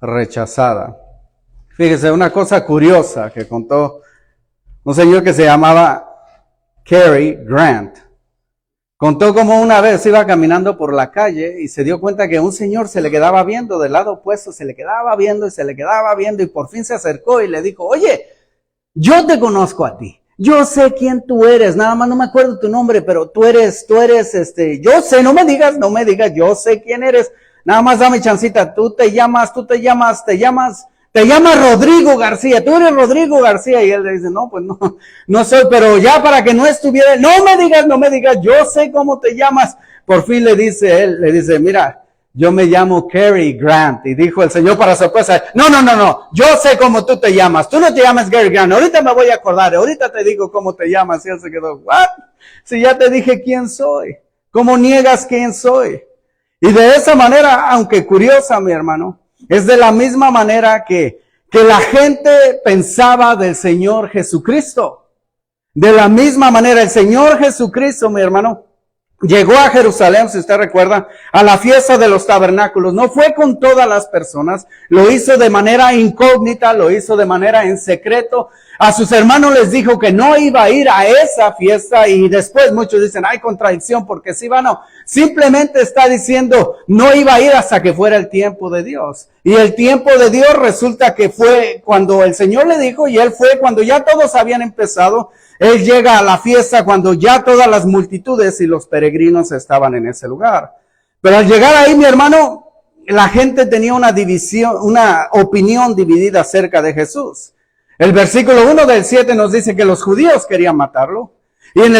rechazada. Fíjese, una cosa curiosa que contó un señor que se llamaba Cary Grant. Contó como una vez iba caminando por la calle y se dio cuenta que un señor se le quedaba viendo del lado opuesto, se le quedaba viendo y se le quedaba viendo y por fin se acercó y le dijo, oye, yo te conozco a ti. Yo sé quién tú eres, nada más no me acuerdo tu nombre, pero tú eres, yo sé, no me digas, yo sé quién eres. Nada más dame chancita, tú te llamas Rodrigo García, tú eres Rodrigo García. Y él le dice, no, pues no soy, pero ya para que no estuviera, no me digas, yo sé cómo te llamas. Por fin le dice él, mira, yo me llamo Cary Grant. Y dijo el señor para sorpresa, no, yo sé cómo tú te llamas, tú no te llamas Cary Grant, ahorita me voy a acordar, ahorita te digo cómo te llamas. Y él se quedó, ¿what? Si ya te dije quién soy, ¿cómo niegas quién soy? Y de esa manera, aunque curiosa, mi hermano, es de la misma manera que la gente pensaba del Señor Jesucristo. De la misma manera, el Señor Jesucristo, mi hermano, llegó a Jerusalén, si usted recuerda, a la fiesta de los tabernáculos. No fue con todas las personas, lo hizo de manera incógnita, lo hizo de manera en secreto. A sus hermanos les dijo que no iba a ir a esa fiesta y después muchos dicen, hay contradicción porque sí va, no. Simplemente está diciendo, no iba a ir hasta que fuera el tiempo de Dios. Y el tiempo de Dios resulta que fue cuando el Señor le dijo y él fue cuando ya todos habían empezado. Él llega a la fiesta cuando ya todas las multitudes y los peregrinos estaban en ese lugar. Pero al llegar ahí, mi hermano, la gente tenía una opinión dividida acerca de Jesús. El versículo 1 del 7 nos dice que los judíos querían matarlo. Y en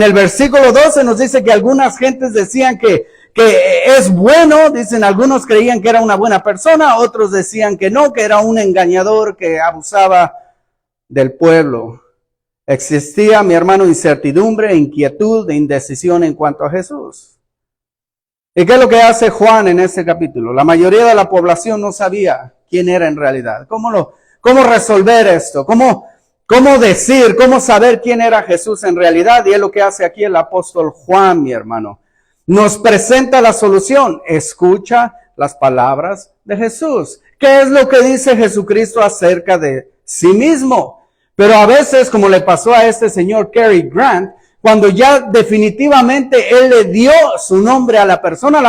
el versículo 12 nos dice que algunas gentes decían que es bueno, dicen algunos creían que era una buena persona, otros decían que no, que era un engañador que abusaba del pueblo. Existía, mi hermano, incertidumbre, inquietud, indecisión en cuanto a Jesús. ¿Y qué es lo que hace Juan en este capítulo? La mayoría de la población no sabía quién era en realidad. ¿Cómo resolver esto? ¿Cómo decir, cómo saber quién era Jesús en realidad? Y es lo que hace aquí el apóstol Juan, mi hermano. Nos presenta la solución. Escucha las palabras de Jesús. ¿Qué es lo que dice Jesucristo acerca de sí mismo? Pero a veces, como le pasó a este señor Cary Grant, cuando ya definitivamente él le dio su nombre a la persona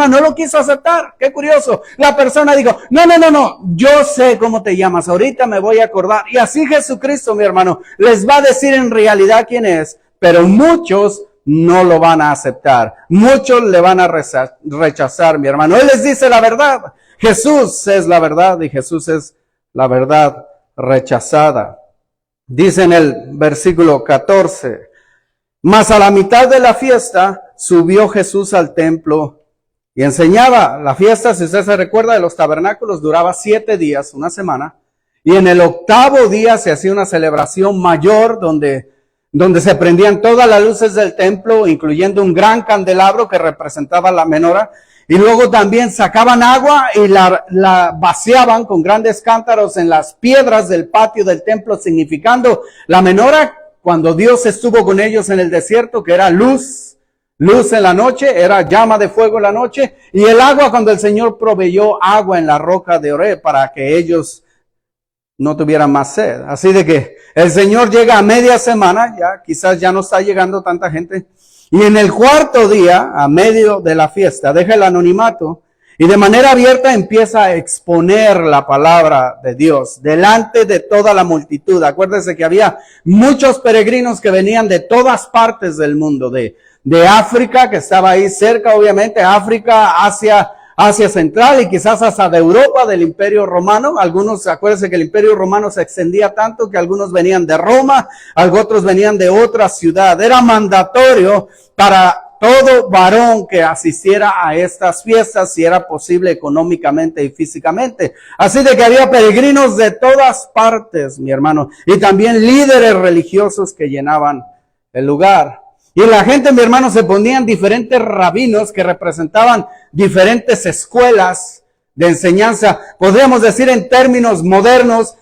no lo quiso aceptar. Qué curioso. La persona dijo, no, yo sé cómo te llamas, ahorita me voy a acordar. Y así Jesucristo, mi hermano, les va a decir en realidad quién es, pero muchos no lo van a aceptar. Muchos le van a rechazar, mi hermano. Él les dice la verdad. Jesús es la verdad y Jesús es la verdad rechazada. Dice en el versículo 14, mas a la mitad de la fiesta subió Jesús al templo y enseñaba. La fiesta, si usted se recuerda, de los tabernáculos duraba 7 días, una semana. Y en el 8º día se hacía una celebración mayor donde se prendían todas las luces del templo, incluyendo un gran candelabro que representaba la menorá. Y luego también sacaban agua y la vaciaban con grandes cántaros en las piedras del patio del templo, significando la menorá cuando Dios estuvo con ellos en el desierto, que era luz en la noche, era llama de fuego en la noche, y el agua cuando el Señor proveyó agua en la roca de Oreb para que ellos no tuvieran más sed. Así de que el Señor llega a media semana, ya quizás ya no está llegando tanta gente, y en el 4º día, a medio de la fiesta, deja el anonimato y de manera abierta empieza a exponer la palabra de Dios delante de toda la multitud. Acuérdense que había muchos peregrinos que venían de todas partes del mundo, de África, que estaba ahí cerca, obviamente, África, Asia Central y quizás hasta de Europa, del Imperio Romano. Algunos, acuérdense que el Imperio Romano se extendía tanto que algunos venían de Roma, otros venían de otra ciudad. Era mandatorio para todo varón que asistiera a estas fiestas, si era posible económicamente y físicamente. Así de que había peregrinos de todas partes, mi hermano, y también líderes religiosos que llenaban el lugar. Y la gente, mi hermano, se ponían diferentes rabinos que representaban diferentes escuelas de enseñanza. Podríamos decir en términos modernos,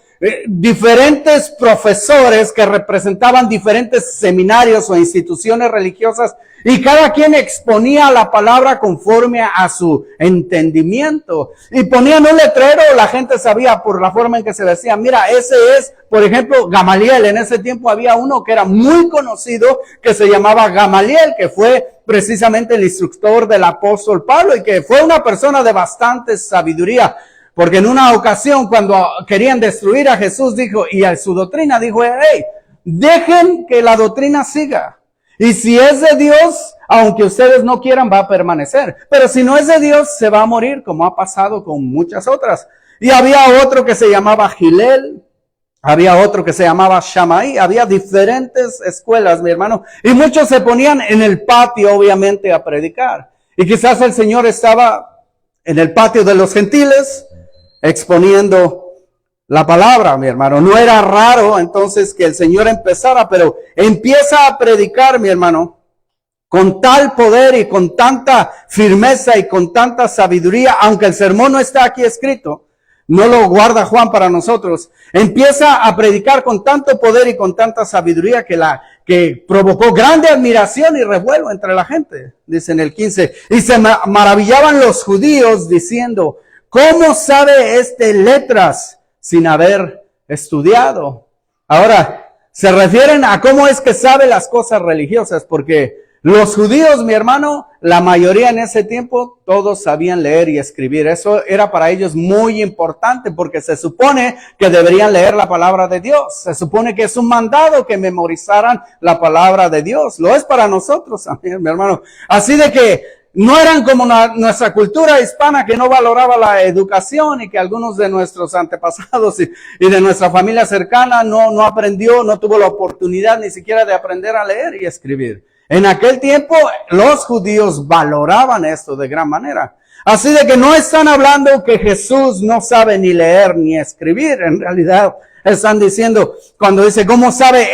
diferentes profesores que representaban diferentes seminarios o instituciones religiosas Y cada quien exponía la palabra conforme a su entendimiento. Y ponían un letrero, la gente sabía por la forma en que se decía, mira, ese es, por ejemplo, Gamaliel. En ese tiempo había uno que era muy conocido, que se llamaba Gamaliel, que fue precisamente el instructor del apóstol Pablo y que fue una persona de bastante sabiduría. Porque en una ocasión, cuando querían destruir a Jesús, dijo, y a su doctrina, dijo, hey, dejen que la doctrina siga. Y si es de Dios, aunque ustedes no quieran, va a permanecer. Pero si no es de Dios, se va a morir, como ha pasado con muchas otras. Y había otro que se llamaba Gilel, había otro que se llamaba Shammai, había diferentes escuelas, mi hermano. Y muchos se ponían en el patio, obviamente, a predicar. Y quizás el Señor estaba en el patio de los gentiles, exponiendo la palabra, mi hermano. No era raro entonces que el Señor empezara, pero empieza a predicar, mi hermano, con tal poder y con tanta firmeza y con tanta sabiduría, aunque el sermón no está aquí escrito, no lo guarda Juan para nosotros. Empieza a predicar con tanto poder y con tanta sabiduría que provocó grande admiración y revuelo entre la gente, dice en el 15. Y se maravillaban los judíos diciendo, ¿cómo sabe este letras sin haber estudiado? Ahora, se refieren a cómo es que sabe las cosas religiosas, porque los judíos, mi hermano, la mayoría en ese tiempo, todos sabían leer y escribir. Eso era para ellos muy importante, porque se supone que deberían leer la palabra de Dios. Se supone que es un mandado que memorizaran la palabra de Dios. Lo es para nosotros también, mi hermano. Así de que no eran como nuestra cultura hispana, que no valoraba la educación y que algunos de nuestros antepasados y de nuestra familia cercana no aprendió, no tuvo la oportunidad ni siquiera de aprender a leer y escribir. En aquel tiempo los judíos valoraban esto de gran manera. Así de que no están hablando que Jesús no sabe ni leer ni escribir. En realidad están diciendo, cuando dice, ¿cómo sabe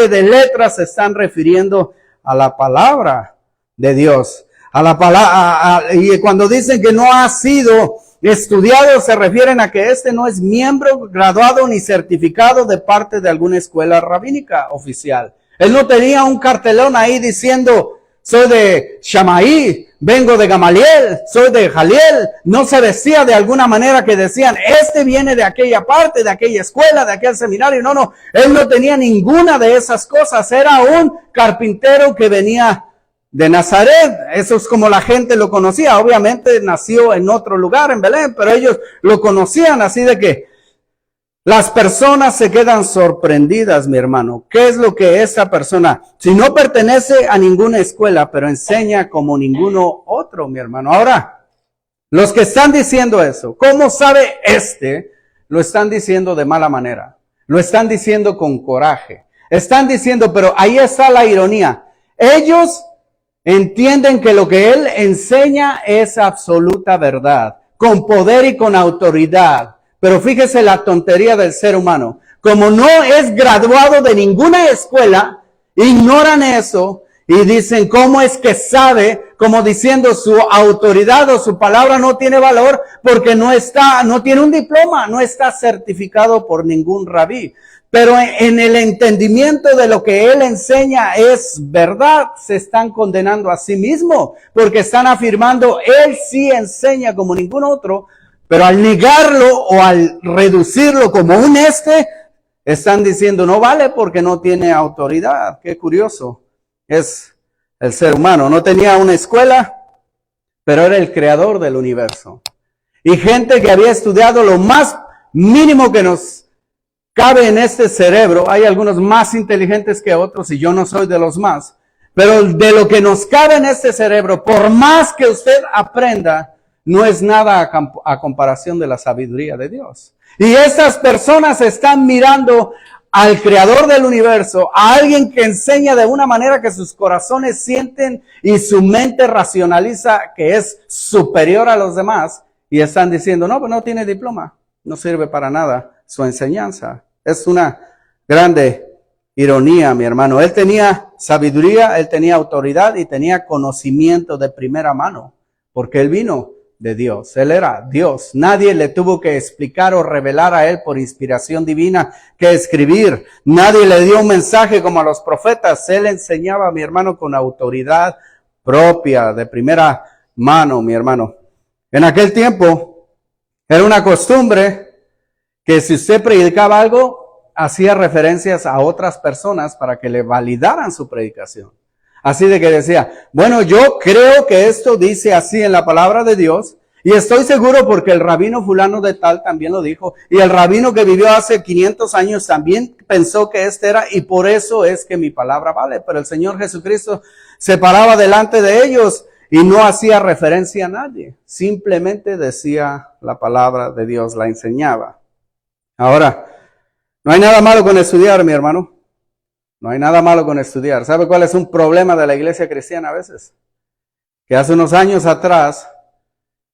de letras? Se están refiriendo a la palabra de Dios. A la palabra, y cuando dicen que no ha sido estudiado, se refieren a que no es miembro graduado ni certificado de parte de alguna escuela rabínica oficial. Él no tenía un cartelón ahí diciendo, soy de Shammai, vengo de Gamaliel, soy de Jaliel. No se decía de alguna manera que decían, viene de aquella parte, de aquella escuela, de aquel seminario. No, él no tenía ninguna de esas cosas. Era un carpintero que venía de Nazaret. Eso es como la gente lo conocía. Obviamente nació en otro lugar, en Belén, pero ellos lo conocían, así de que las personas se quedan sorprendidas, mi hermano. ¿Qué es lo que esa persona, si no pertenece a ninguna escuela, pero enseña como ninguno otro, mi hermano? Ahora, los que están diciendo eso, ¿cómo sabe lo están diciendo de mala manera. Lo están diciendo con coraje. Están diciendo, pero ahí está la ironía. Ellos entienden que lo que él enseña es absoluta verdad, con poder y con autoridad. Pero fíjese la tontería del ser humano. Como no es graduado de ninguna escuela, ignoran eso y dicen, ¿cómo es que sabe? Como diciendo su autoridad o su palabra no tiene valor porque no tiene un diploma, no está certificado por ningún rabí. Pero en el entendimiento de lo que él enseña es verdad, se están condenando a sí mismo, porque están afirmando, él sí enseña como ningún otro, pero al negarlo o al reducirlo como un están diciendo no vale porque no tiene autoridad. Qué curioso es el ser humano. No tenía una escuela, pero era el creador del universo. Y gente que había estudiado lo más mínimo que nos cabe en este cerebro. Hay algunos más inteligentes que otros y yo no soy de los más. Pero de lo que nos cabe en este cerebro, por más que usted aprenda, no es nada a comparación de la sabiduría de Dios. Y estas personas están mirando al creador del universo, a alguien que enseña de una manera que sus corazones sienten y su mente racionaliza que es superior a los demás. Y están diciendo, no, pues no tiene diploma, no sirve para nada su enseñanza. Es una grande ironía, mi hermano. Él tenía sabiduría, él tenía autoridad y tenía conocimiento de primera mano, porque él vino de Dios. Él era Dios. Nadie le tuvo que explicar o revelar a él por inspiración divina qué escribir. Nadie le dio un mensaje como a los profetas. Él enseñaba, mi hermano, con autoridad propia, de primera mano, mi hermano. En aquel tiempo era una costumbre que si usted predicaba algo, hacía referencias a otras personas para que le validaran su predicación. Así de que decía, bueno, yo creo que esto dice así en la palabra de Dios, y estoy seguro porque el rabino fulano de tal también lo dijo, y el rabino que vivió hace 500 años también pensó que este era, y por eso es que mi palabra vale. Pero el Señor Jesucristo se paraba delante de ellos y no hacía referencia a nadie, simplemente decía la palabra de Dios, la enseñaba. Ahora, no hay nada malo con estudiar, mi hermano. No hay nada malo con estudiar. ¿Sabe cuál es un problema de la iglesia cristiana a veces? Que hace unos años atrás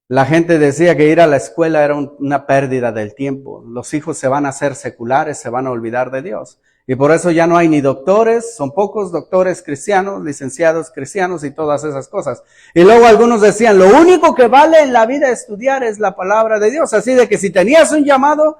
la gente decía que ir a la escuela era una pérdida del tiempo. Los hijos se van a hacer seculares, se van a olvidar de Dios. Y por eso ya no hay ni doctores, son pocos doctores cristianos, licenciados cristianos y todas esas cosas. Y luego algunos decían, lo único que vale en la vida estudiar es la palabra de Dios. Así de que si tenías un llamado,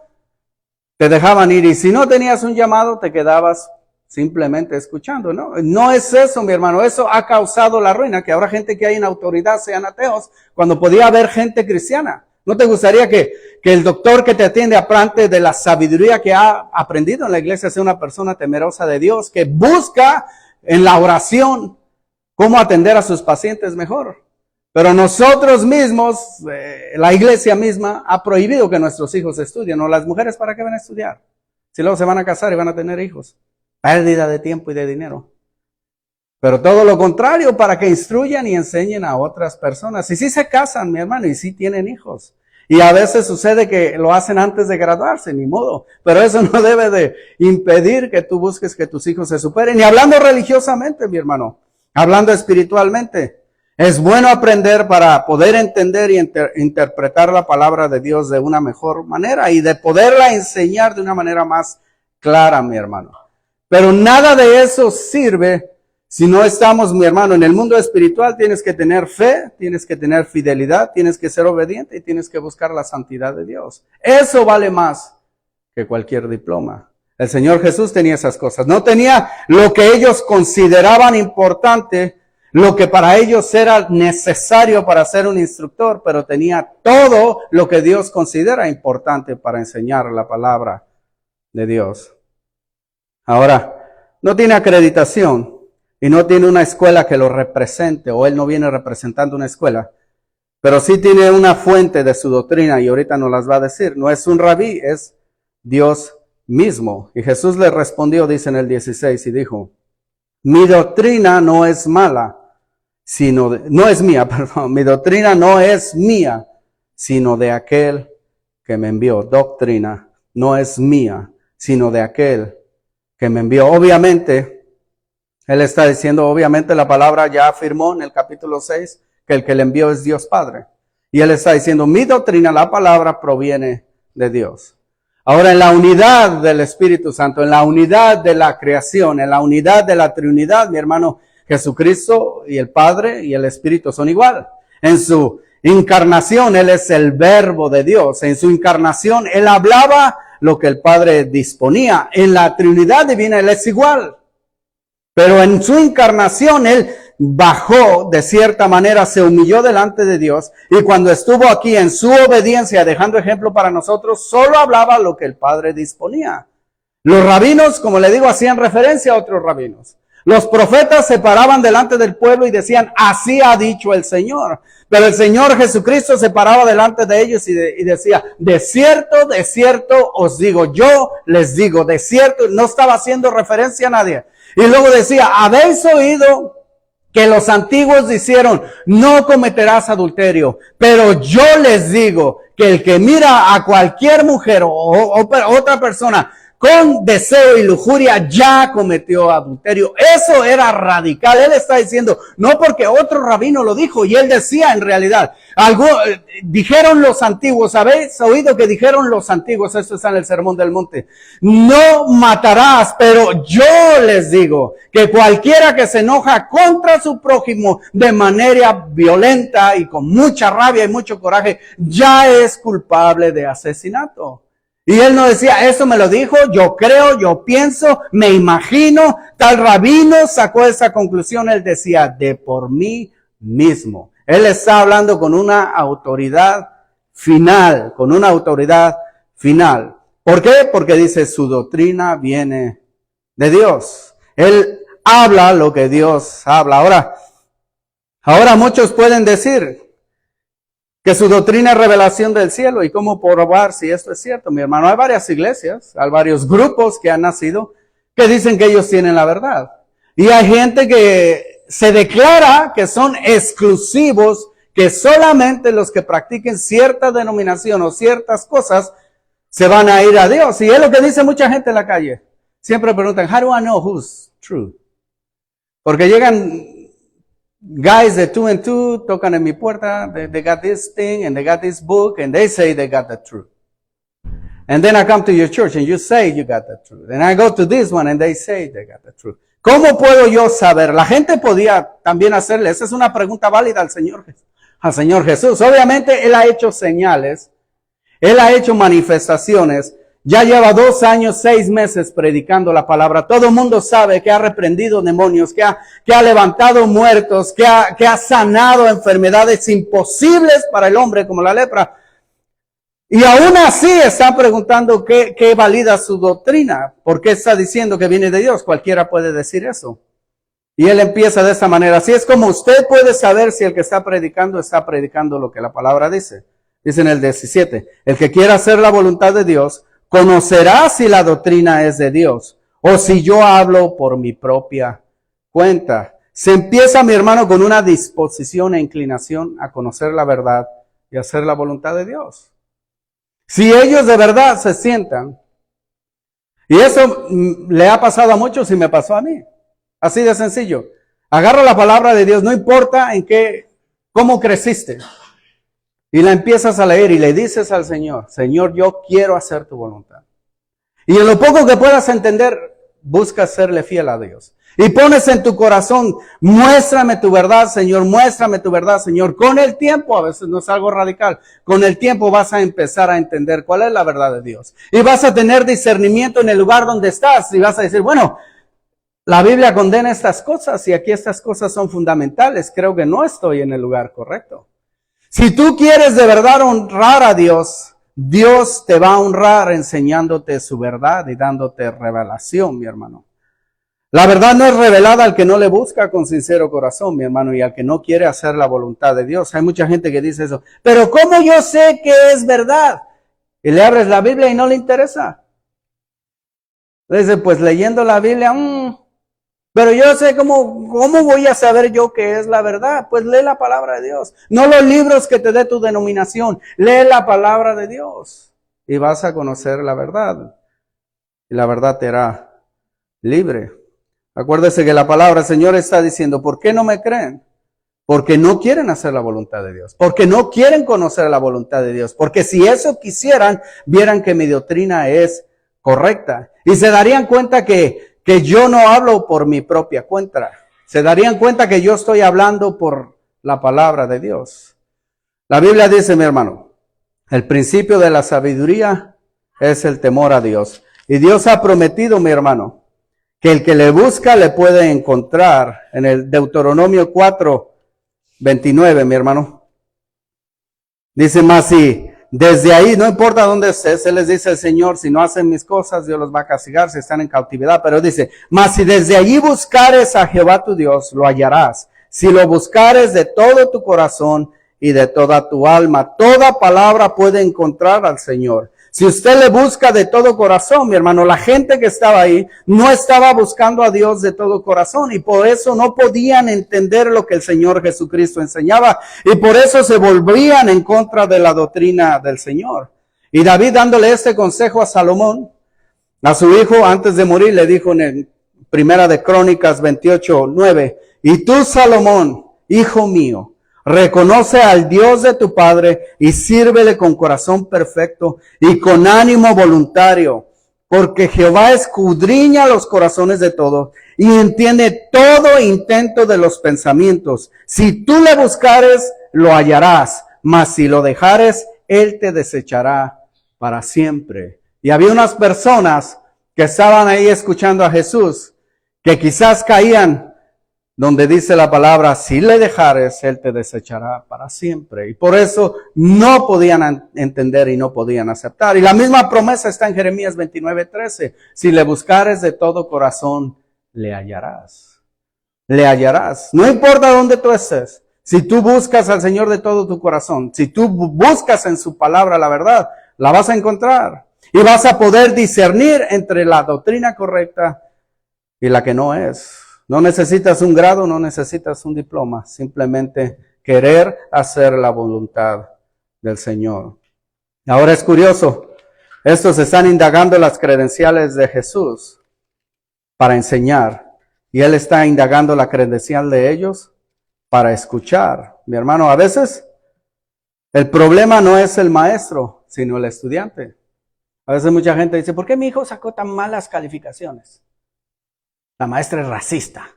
te dejaban ir. Y si no tenías un llamado, te quedabas simplemente escuchando, ¿no? No es eso, mi hermano. Eso ha causado la ruina, que ahora gente que hay en autoridad sean ateos, cuando podía haber gente cristiana. ¿No te gustaría que el doctor que te atiende, aparte de la sabiduría que ha aprendido en la iglesia, sea una persona temerosa de Dios, que busca en la oración cómo atender a sus pacientes mejor? Pero nosotros mismos, la iglesia misma, ha prohibido que nuestros hijos estudien. ¿O las mujeres para qué van a estudiar? Si luego se van a casar y van a tener hijos. Pérdida de tiempo y de dinero. Pero todo lo contrario, para que instruyan y enseñen a otras personas. Y sí se casan, mi hermano, y sí tienen hijos. Y a veces sucede que lo hacen antes de graduarse, ni modo. Pero eso no debe de impedir que tú busques que tus hijos se superen. Y hablando religiosamente, mi hermano, hablando espiritualmente, es bueno aprender para poder entender y interpretar la palabra de Dios de una mejor manera y de poderla enseñar de una manera más clara, mi hermano. Pero nada de eso sirve si no estamos, mi hermano, en el mundo espiritual. Tienes que tener fe, tienes que tener fidelidad, tienes que ser obediente y tienes que buscar la santidad de Dios. Eso vale más que cualquier diploma. El Señor Jesús tenía esas cosas. No tenía lo que ellos consideraban importante, lo que para ellos era necesario para ser un instructor, pero tenía todo lo que Dios considera importante para enseñar la palabra de Dios. Ahora, no tiene acreditación y no tiene una escuela que lo represente, o él no viene representando una escuela, pero sí tiene una fuente de su doctrina y ahorita nos las va a decir. No es un rabí, es Dios mismo. Y Jesús le respondió, dice en el 16, y dijo, mi doctrina no es mala, no es mía, mi doctrina no es mía, sino de aquel que me envió. Doctrina no es mía, sino de aquel que me envió. Obviamente, él está diciendo, obviamente la palabra ya afirmó en el capítulo 6 que el que le envió es Dios Padre. Y él está diciendo, mi doctrina, la palabra, proviene de Dios. Ahora, en la unidad del Espíritu Santo, en la unidad de la creación, en la unidad de la Trinidad, mi hermano, Jesucristo y el Padre y el Espíritu son igual. En su encarnación, Él es el Verbo de Dios. En su encarnación, Él hablaba lo que el Padre disponía. En la Trinidad divina Él es igual. Pero en su encarnación Él bajó, de cierta manera, se humilló delante de Dios. Y cuando estuvo aquí en su obediencia, dejando ejemplo para nosotros, solo hablaba lo que el Padre disponía. Los rabinos, como le digo, hacían referencia a otros rabinos. Los profetas se paraban delante del pueblo y decían, así ha dicho el Señor. Pero el Señor Jesucristo se paraba delante de ellos y decía, de cierto os digo, yo les digo, de cierto, no estaba haciendo referencia a nadie. Y luego decía, habéis oído que los antiguos dijeron, no cometerás adulterio, pero yo les digo que el que mira a cualquier mujer o otra persona con deseo y lujuria ya cometió adulterio. Eso era radical. Él está diciendo, no porque otro rabino lo dijo, y él decía en realidad, dijeron los antiguos, ¿habéis oído que dijeron los antiguos? Esto está en el Sermón del Monte. No matarás, pero yo les digo que cualquiera que se enoja contra su prójimo de manera violenta y con mucha rabia y mucho coraje, ya es culpable de asesinato. Y él no decía, eso me lo dijo, yo creo, yo pienso, me imagino, tal rabino sacó esa conclusión. Él decía, de por mí mismo. Él está hablando con una autoridad final, con una autoridad final. ¿Por qué? Porque dice, su doctrina viene de Dios. Él habla lo que Dios habla. Ahora muchos pueden decir que su doctrina es revelación del cielo. ¿Y cómo probar si esto es cierto? Mi hermano, hay varias iglesias, hay varios grupos que han nacido que dicen que ellos tienen la verdad. Y hay gente que se declara que son exclusivos, que solamente los que practiquen cierta denominación o ciertas cosas se van a ir a Dios. Y es lo que dice mucha gente en la calle. Siempre preguntan, how do I know who's true? Porque llegan guys de 2 and 2, tocan en mi puerta, they got this thing and they got this book and they say they got the truth. And then I come to your church and you say you got the truth. And I go to this one and they say they got the truth. ¿Cómo puedo yo saber? La gente podía también hacerle, esa es una pregunta válida al Señor Jesús. Obviamente Él ha hecho señales, Él ha hecho manifestaciones. Ya lleva 2 años, 6 meses predicando la palabra. Todo el mundo sabe que ha reprendido demonios, que ha levantado muertos, que ha sanado enfermedades imposibles para el hombre como la lepra. Y aún así están preguntando qué valida su doctrina. ¿Por qué está diciendo que viene de Dios? Cualquiera puede decir eso. Y él empieza de esta manera. Así es como usted puede saber si el que está predicando lo que la palabra dice. Dice en el 17, el que quiera hacer la voluntad de Dios, conocerá si la doctrina es de Dios o si yo hablo por mi propia cuenta. Se empieza, mi hermano, con una disposición e inclinación a conocer la verdad y hacer la voluntad de Dios. Si ellos de verdad se sientan, y eso le ha pasado a muchos y me pasó a mí, así de sencillo. Agarra la palabra de Dios, no importa cómo creciste. Y la empiezas a leer y le dices al Señor, Señor, yo quiero hacer tu voluntad. Y en lo poco que puedas entender, busca serle fiel a Dios. Y pones en tu corazón, muéstrame tu verdad, Señor, muéstrame tu verdad, Señor. Con el tiempo, a veces no es algo radical, con el tiempo vas a empezar a entender cuál es la verdad de Dios. Y vas a tener discernimiento en el lugar donde estás. Y vas a decir, bueno, la Biblia condena estas cosas y aquí estas cosas son fundamentales. Creo que no estoy en el lugar correcto. Si tú quieres de verdad honrar a Dios, Dios te va a honrar enseñándote su verdad y dándote revelación, mi hermano. La verdad no es revelada al que no le busca con sincero corazón, mi hermano, y al que no quiere hacer la voluntad de Dios. Hay mucha gente que dice eso. Pero ¿cómo yo sé que es verdad? Y le abres la Biblia y no le interesa. Dice, pues leyendo la Biblia, pero yo sé cómo voy a saber yo qué es la verdad. Pues lee la palabra de Dios. No los libros que te dé tu denominación. Lee la palabra de Dios. Y vas a conocer la verdad. Y la verdad te hará libre. Acuérdese que la palabra del Señor está diciendo, ¿por qué no me creen? Porque no quieren hacer la voluntad de Dios. Porque no quieren conocer la voluntad de Dios. Porque si eso quisieran, vieran que mi doctrina es correcta. Y se darían cuenta que yo no hablo por mi propia cuenta. Se darían cuenta que yo estoy hablando por la palabra de Dios. La Biblia dice, mi hermano, el principio de la sabiduría es el temor a Dios. Y Dios ha prometido, mi hermano, que el que le busca le puede encontrar. En el Deuteronomio 4:29, mi hermano. Dice más, si desde ahí, no importa dónde estés, Él les dice el Señor, si no hacen mis cosas, Dios los va a castigar si están en cautividad. Pero dice, mas si desde allí buscares a Jehová tu Dios, lo hallarás. Si lo buscares de todo tu corazón y de toda tu alma, toda palabra puede encontrar al Señor. Si usted le busca de todo corazón, mi hermano, la gente que estaba ahí no estaba buscando a Dios de todo corazón y por eso no podían entender lo que el Señor Jesucristo enseñaba y por eso se volvían en contra de la doctrina del Señor. Y David, dándole este consejo a Salomón, a su hijo antes de morir, le dijo en el Primera de Crónicas 28:9, y tú, Salomón, hijo mío, reconoce al Dios de tu padre y sírvele con corazón perfecto y con ánimo voluntario, porque Jehová escudriña los corazones de todos y entiende todo intento de los pensamientos. Si tú le buscares, lo hallarás, mas si lo dejares, él te desechará para siempre. Y había unas personas que estaban ahí escuchando a Jesús, que quizás caían donde dice la palabra, si le dejares, Él te desechará para siempre. Y por eso no podían entender y no podían aceptar. Y la misma promesa está en Jeremías 29:13. Si le buscares de todo corazón, le hallarás. Le hallarás. No importa dónde tú estés. Si tú buscas al Señor de todo tu corazón, si tú buscas en su palabra la verdad, la vas a encontrar. Y vas a poder discernir entre la doctrina correcta y la que no es. No necesitas un grado, no necesitas un diploma, simplemente querer hacer la voluntad del Señor. Ahora es curioso, estos están indagando las credenciales de Jesús para enseñar, y Él está indagando la credencial de ellos para escuchar. Mi hermano, a veces el problema no es el maestro, sino el estudiante. A veces mucha gente dice, ¿por qué mi hijo sacó tan malas calificaciones? La maestra es racista.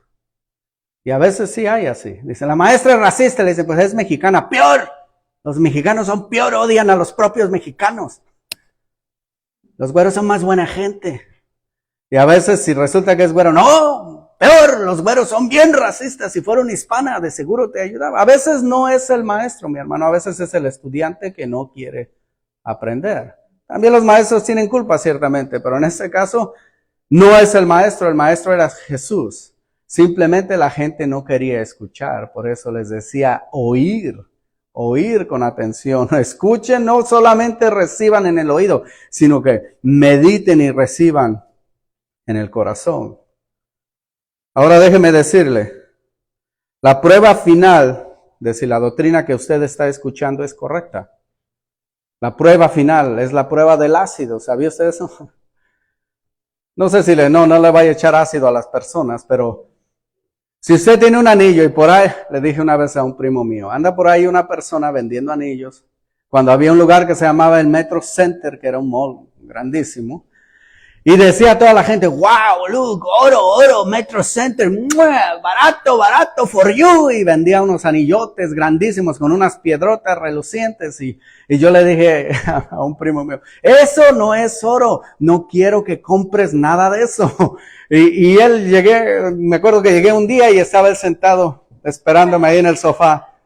Y a veces sí hay así. Dice, la maestra es racista. Le dice, pues es mexicana. ¡Peor! Los mexicanos son peor, odian a los propios mexicanos. Los güeros son más buena gente. Y a veces si resulta que es güero, no, peor, los güeros son bien racistas. Si fuera una hispana, de seguro te ayudaba. A veces no es el maestro, mi hermano. A veces es el estudiante que no quiere aprender. También los maestros tienen culpa, ciertamente. Pero en este caso, no es el maestro era Jesús. Simplemente la gente no quería escuchar, por eso les decía oír con atención. Escuchen, no solamente reciban en el oído, sino que mediten y reciban en el corazón. Ahora déjeme decirle, la prueba final de si la doctrina que usted está escuchando es correcta. La prueba final es la prueba del ácido, ¿sabía usted eso? No sé si no le vaya a echar ácido a las personas, pero si usted tiene un anillo y por ahí, le dije una vez a un primo mío, anda por ahí una persona vendiendo anillos, cuando había un lugar que se llamaba el Metro Center, que era un mall grandísimo, y decía a toda la gente, wow, look, oro, Metro Center, barato for you, y vendía unos anillotes grandísimos con unas piedrotas relucientes, y yo le dije a un primo mío, eso no es oro, no quiero que compres nada de eso. Y me acuerdo que llegué un día y estaba él sentado esperándome ahí en el sofá,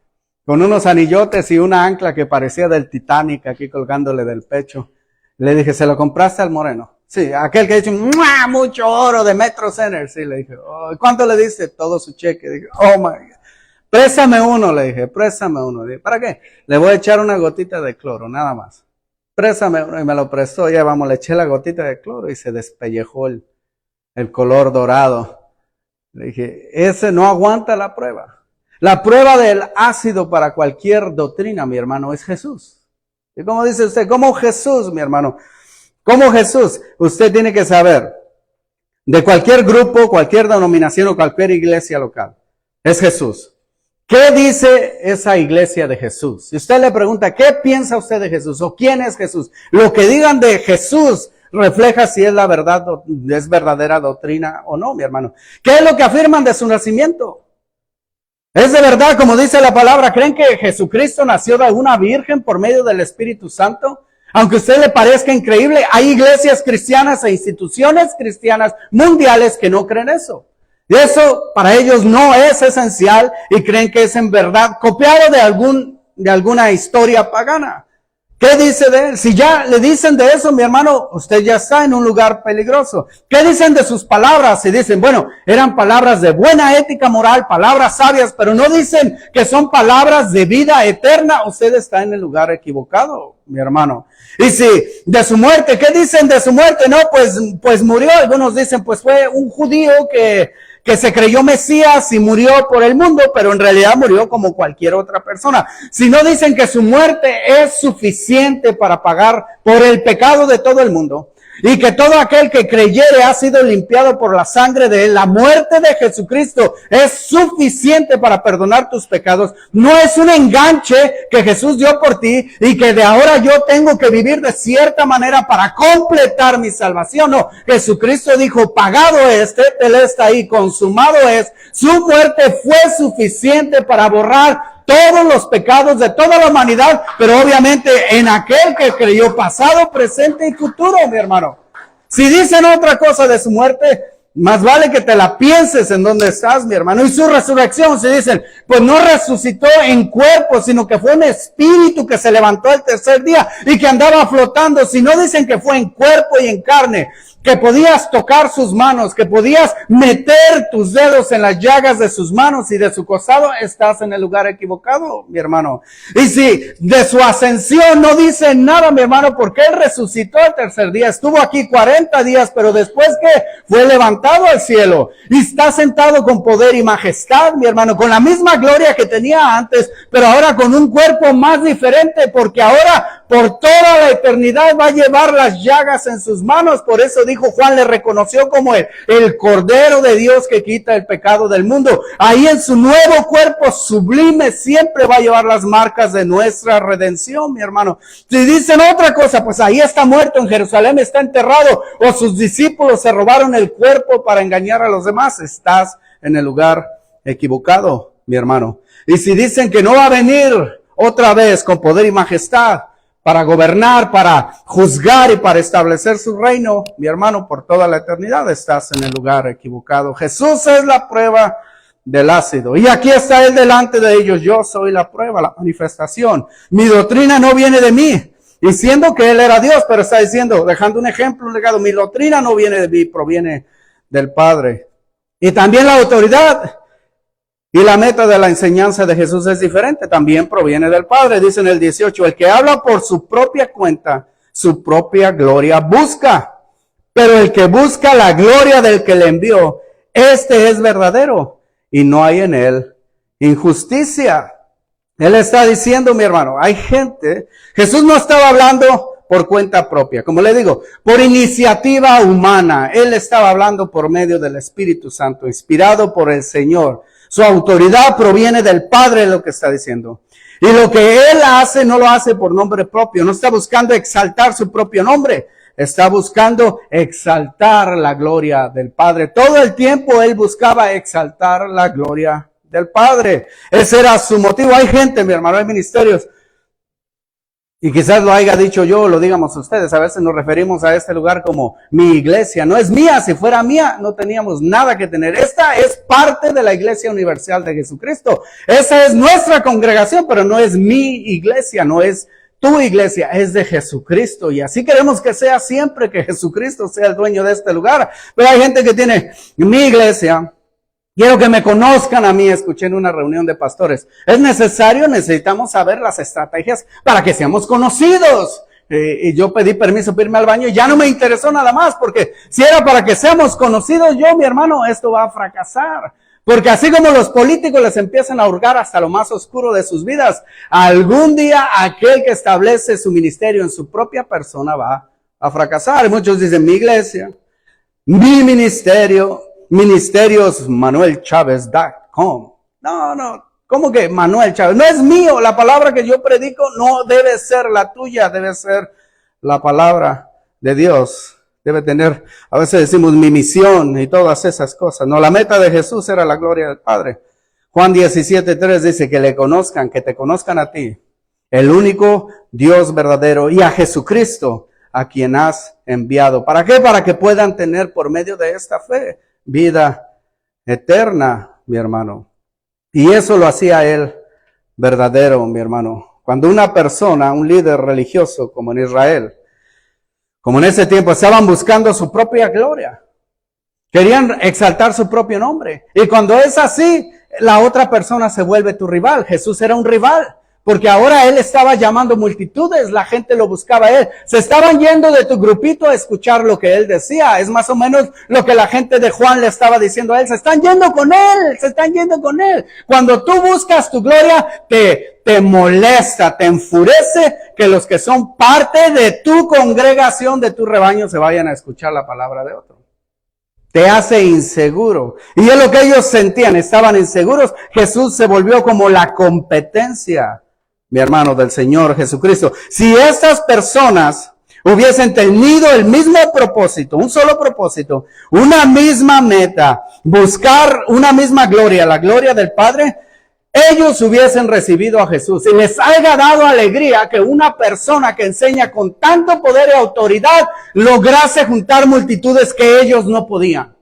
con unos anillotes y una ancla que parecía del Titanic aquí colgándole del pecho. Le dije, ¿se lo compraste al moreno? Sí, aquel que ha dicho, mucho oro de Metro Center. Sí, le dije, oh, ¿cuánto le diste? Todo su cheque. Dije, oh my God. Préstame uno, le dije, préstame uno. Dije, ¿para qué? Le voy a echar una gotita de cloro, nada más. Préstame uno, y me lo prestó. Ya vamos, le eché la gotita de cloro y se despellejó el color dorado. Le dije, ese no aguanta la prueba. La prueba del ácido para cualquier doctrina, mi hermano, es Jesús. ¿Y cómo dice usted? ¿Cómo Jesús, mi hermano? ¿Cómo Jesús? Usted tiene que saber, de cualquier grupo, cualquier denominación o cualquier iglesia local, es Jesús. ¿Qué dice esa iglesia de Jesús? Si usted le pregunta, ¿qué piensa usted de Jesús? ¿O quién es Jesús? Lo que digan de Jesús refleja si es la verdad, es verdadera doctrina o no, mi hermano. ¿Qué es lo que afirman de su nacimiento? ¿Es de verdad, como dice la palabra, creen que Jesucristo nació de una virgen por medio del Espíritu Santo? Aunque a usted le parezca increíble, hay iglesias cristianas e instituciones cristianas mundiales que no creen eso. Y eso para ellos no es esencial y creen que es en verdad copiado de alguna historia pagana. ¿Qué dice de él? Si ya le dicen de eso, mi hermano, usted ya está en un lugar peligroso. ¿Qué dicen de sus palabras? Si dicen, bueno, eran palabras de buena ética moral, palabras sabias, pero no dicen que son palabras de vida eterna, usted está en el lugar equivocado, mi hermano. Y si de su muerte, ¿qué dicen de su muerte? No, pues murió. Algunos dicen, pues fue un judío que se creyó Mesías y murió por el mundo, pero en realidad murió como cualquier otra persona. Si no dicen que su muerte es suficiente para pagar por el pecado de todo el mundo, y que todo aquel que creyere ha sido limpiado por la sangre de él, la muerte de Jesucristo es suficiente para perdonar tus pecados. No es un enganche que Jesús dio por ti y que de ahora yo tengo que vivir de cierta manera para completar mi salvación. No, Jesucristo dijo, pagado Él está ahí, consumado es. Su muerte fue suficiente para borrar todos los pecados de toda la humanidad, pero obviamente en aquel que creyó, pasado, presente y futuro, mi hermano. Si dicen otra cosa de su muerte, más vale que te la pienses en dónde estás, mi hermano. Y su resurrección, se dicen, pues no resucitó en cuerpo, sino que fue un espíritu que se levantó el tercer día y que andaba flotando. Si no dicen que fue en cuerpo y en carne, que podías tocar sus manos, que podías meter tus dedos en las llagas de sus manos y de su costado, estás en el lugar equivocado, mi hermano. Y si de su ascensión no dice nada, mi hermano, porque él resucitó el tercer día, estuvo aquí 40 días, pero después que fue levantado al cielo y está sentado con poder y majestad, mi hermano, con la misma gloria que tenía antes, pero ahora con un cuerpo más diferente, porque ahora por toda la eternidad va a llevar las llagas en sus manos. Por eso dijo Juan, le reconoció como el Cordero de Dios que quita el pecado del mundo. Ahí en su nuevo cuerpo sublime siempre va a llevar las marcas de nuestra redención, mi hermano. Si dicen otra cosa, pues ahí está muerto, en Jerusalén está enterrado, o sus discípulos se robaron el cuerpo para engañar a los demás, estás en el lugar equivocado, mi hermano. Y si dicen que no va a venir otra vez con poder y majestad, para gobernar, para juzgar y para establecer su reino, mi hermano, por toda la eternidad, estás en el lugar equivocado. Jesús es la prueba del ácido. Y aquí está él delante de ellos. Yo soy la prueba, la manifestación. Mi doctrina no viene de mí. Y siendo que él era Dios, pero está diciendo, dejando un ejemplo, un legado, mi doctrina no viene de mí, proviene del Padre. Y también la autoridad y la meta de la enseñanza de Jesús es diferente, también proviene del Padre. Dice en el 18, el que habla por su propia cuenta, su propia gloria busca. Pero el que busca la gloria del que le envió, este es verdadero y no hay en él injusticia. Él está diciendo, mi hermano, hay gente, Jesús no estaba hablando por cuenta propia, como le digo, por iniciativa humana. Él estaba hablando por medio del Espíritu Santo, inspirado por el Señor. Su autoridad proviene del Padre, lo que está diciendo. Y lo que él hace, no lo hace por nombre propio. No está buscando exaltar su propio nombre. Está buscando exaltar la gloria del Padre. Todo el tiempo él buscaba exaltar la gloria del Padre. Ese era su motivo. Hay gente, mi hermano, hay ministerios. Y quizás lo haya dicho yo, o lo digamos ustedes. A veces nos referimos a este lugar como mi iglesia. No es mía. Si fuera mía, no teníamos nada que tener. Esta es parte de la Iglesia Universal de Jesucristo. Esa es nuestra congregación, pero no es mi iglesia, no es tu iglesia, es de Jesucristo. Y así queremos que sea siempre, que Jesucristo sea el dueño de este lugar. Pero hay gente que tiene mi iglesia. Quiero que me conozcan a mí, escuché en una reunión de pastores. Es necesario, necesitamos saber las estrategias para que seamos conocidos. Y yo pedí permiso para irme al baño y ya no me interesó nada más, porque si era para que seamos conocidos, yo, mi hermano, esto va a fracasar. Porque así como los políticos les empiezan a hurgar hasta lo más oscuro de sus vidas, algún día aquel que establece su ministerio en su propia persona va a fracasar. Y muchos dicen, mi iglesia, mi ministerio, ministeriosmanuelchavez.com. No, ¿cómo que Manuel Chávez? No es mío, la palabra que yo predico no debe ser la tuya, debe ser la palabra de Dios. Debe tener, a veces decimos mi misión y todas esas cosas. No, la meta de Jesús era la gloria del Padre. Juan 17:3 dice que le conozcan, que te conozcan a ti, el único Dios verdadero, y a Jesucristo, a quien has enviado. ¿Para qué? Para que puedan tener por medio de esta fe vida eterna, mi hermano. Y eso lo hacía él verdadero, mi hermano. Cuando una persona, un líder religioso como en Israel, como en ese tiempo, estaban buscando su propia gloria, querían exaltar su propio nombre. Y cuando es así, la otra persona se vuelve tu rival. Jesús era un rival, porque ahora él estaba llamando multitudes, la gente lo buscaba a él. Se estaban yendo de tu grupito a escuchar lo que él decía. Es más o menos lo que la gente de Juan le estaba diciendo a él. Se están yendo con él, se están yendo con él. Cuando tú buscas tu gloria, te molesta, te enfurece que los que son parte de tu congregación, de tu rebaño, se vayan a escuchar la palabra de otro. Te hace inseguro. Y es lo que ellos sentían, estaban inseguros. Jesús se volvió como la competencia, mi hermano, del Señor Jesucristo. Si estas personas hubiesen tenido el mismo propósito, un solo propósito, una misma meta, buscar una misma gloria, la gloria del Padre, ellos hubiesen recibido a Jesús. Y les haya dado alegría que una persona que enseña con tanto poder y autoridad lograse juntar multitudes que ellos no podían.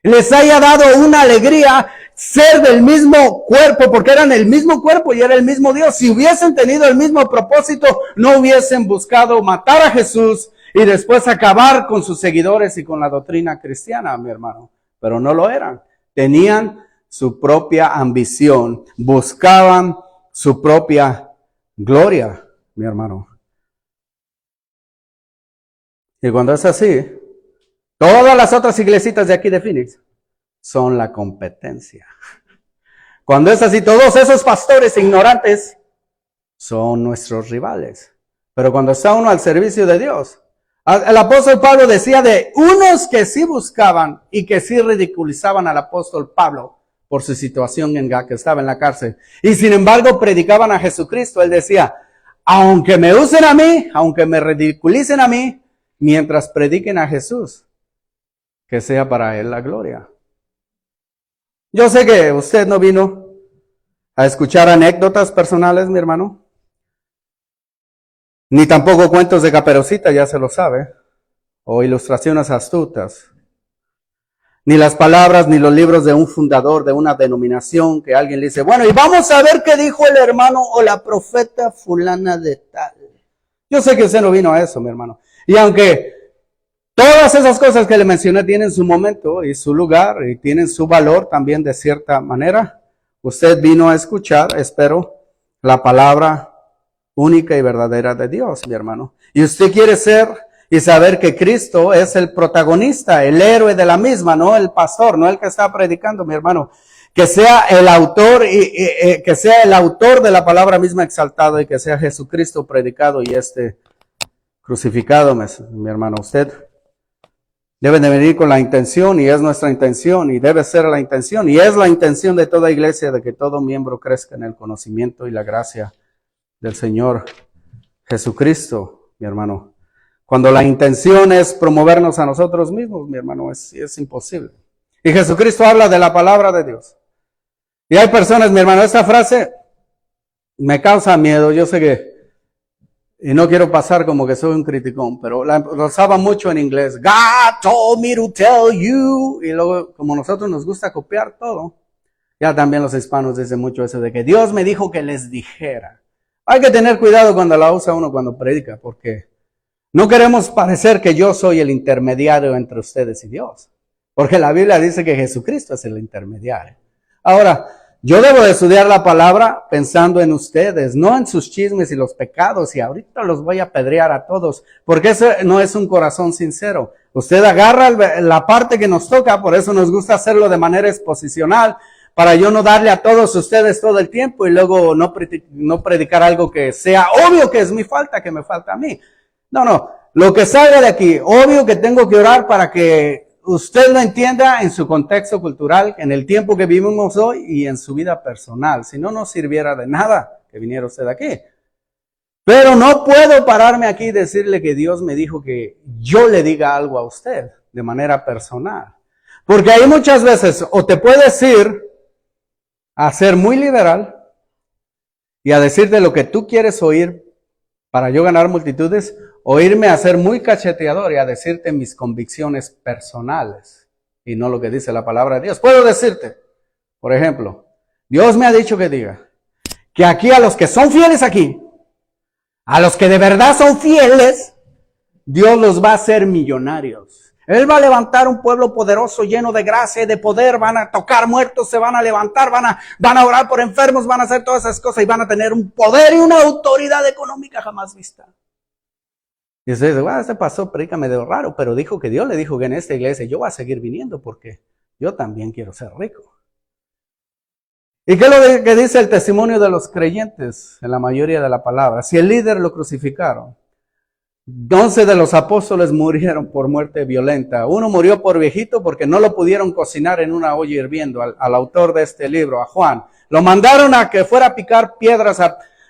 les haya dado una alegría ser del mismo cuerpo, porque eran el mismo cuerpo y era el mismo Dios. Si hubiesen tenido el mismo propósito, no hubiesen buscado matar a Jesús y después acabar con sus seguidores y con la doctrina cristiana, mi hermano. Pero no lo eran. Tenían su propia ambición, buscaban su propia gloria, mi hermano. Y cuando es así, todas las otras iglesitas de aquí de Phoenix son la competencia. Cuando es así, todos esos pastores ignorantes son nuestros rivales. Pero cuando está uno al servicio de Dios, el apóstol Pablo decía de unos que sí buscaban y que sí ridiculizaban al apóstol Pablo por su situación en la que estaba en la cárcel. Y sin embargo predicaban a Jesucristo. Él decía, aunque me usen a mí, aunque me ridiculicen a mí, mientras prediquen a Jesús, que sea para Él la gloria. Yo sé que usted no vino a escuchar anécdotas personales, mi hermano, ni tampoco cuentos de Caperucita, ya se lo sabe, o ilustraciones astutas, ni las palabras ni los libros de un fundador de una denominación que alguien le dice, bueno, y vamos a ver qué dijo el hermano o la profeta fulana de tal. Yo sé que usted no vino a eso, mi hermano. Y aunque todas esas cosas que le mencioné tienen su momento y su lugar y tienen su valor también de cierta manera, usted vino a escuchar, espero, la palabra única y verdadera de Dios, mi hermano. Y usted quiere ser y saber que Cristo es el protagonista, el héroe de la misma, no el pastor, no el que está predicando, mi hermano. Que sea el autor que sea el autor de la palabra misma exaltado y que sea Jesucristo predicado y crucificado, mi hermano. Usted debe de venir con la intención y es nuestra intención y debe ser la intención y es la intención de toda iglesia de que todo miembro crezca en el conocimiento y la gracia del Señor Jesucristo, mi hermano. Cuando la intención es promovernos a nosotros mismos, mi hermano, es imposible. Y Jesucristo habla de la palabra de Dios. Y hay personas, mi hermano, esta frase me causa miedo. Yo sé que, y no quiero pasar como que soy un criticón, pero la usaba mucho en inglés. God told me to tell you. Y luego, como nosotros nos gusta copiar todo, ya también los hispanos dicen mucho eso de que Dios me dijo que les dijera. Hay que tener cuidado cuando la usa uno cuando predica, porque no queremos parecer que yo soy el intermediario entre ustedes y Dios. Porque la Biblia dice que Jesucristo es el intermediario. Ahora, yo debo de estudiar la palabra pensando en ustedes, no en sus chismes y los pecados, y ahorita los voy a apedrear a todos, porque ese no es un corazón sincero. Usted agarra la parte que nos toca, por eso nos gusta hacerlo de manera exposicional, para yo no darle a todos ustedes todo el tiempo y luego no predicar algo que sea obvio que es mi falta, que me falta a mí. No, lo que salga de aquí, obvio que tengo que orar para que usted lo entienda en su contexto cultural, en el tiempo que vivimos hoy y en su vida personal. Si no, no sirviera de nada que viniera usted aquí. Pero no puedo pararme aquí y decirle que Dios me dijo que yo le diga algo a usted de manera personal. Porque hay muchas veces, o te puedes ir a ser muy liberal y a decirte lo que tú quieres oír para yo ganar multitudes, o irme a ser muy cacheteador y a decirte mis convicciones personales y no lo que dice la palabra de Dios. Puedo decirte, por ejemplo, Dios me ha dicho que diga que aquí a los que son fieles aquí, a los que de verdad son fieles, Dios los va a hacer millonarios. Él va a levantar un pueblo poderoso, lleno de gracia y de poder, van a tocar muertos, se van a levantar, van a orar por enfermos, van a hacer todas esas cosas y van a tener un poder y una autoridad económica jamás vista. Y usted dice, bueno, este pastor predica medio raro, pero dijo que Dios le dijo que en esta iglesia yo voy a seguir viniendo porque yo también quiero ser rico. ¿Y qué es lo que dice el testimonio de los creyentes en la mayoría de la palabra? Si el líder lo crucificaron, 11 de los apóstoles murieron por muerte violenta. Uno murió por viejito porque no lo pudieron cocinar en una olla hirviendo. Al autor de este libro, a Juan, lo mandaron a que fuera a picar piedras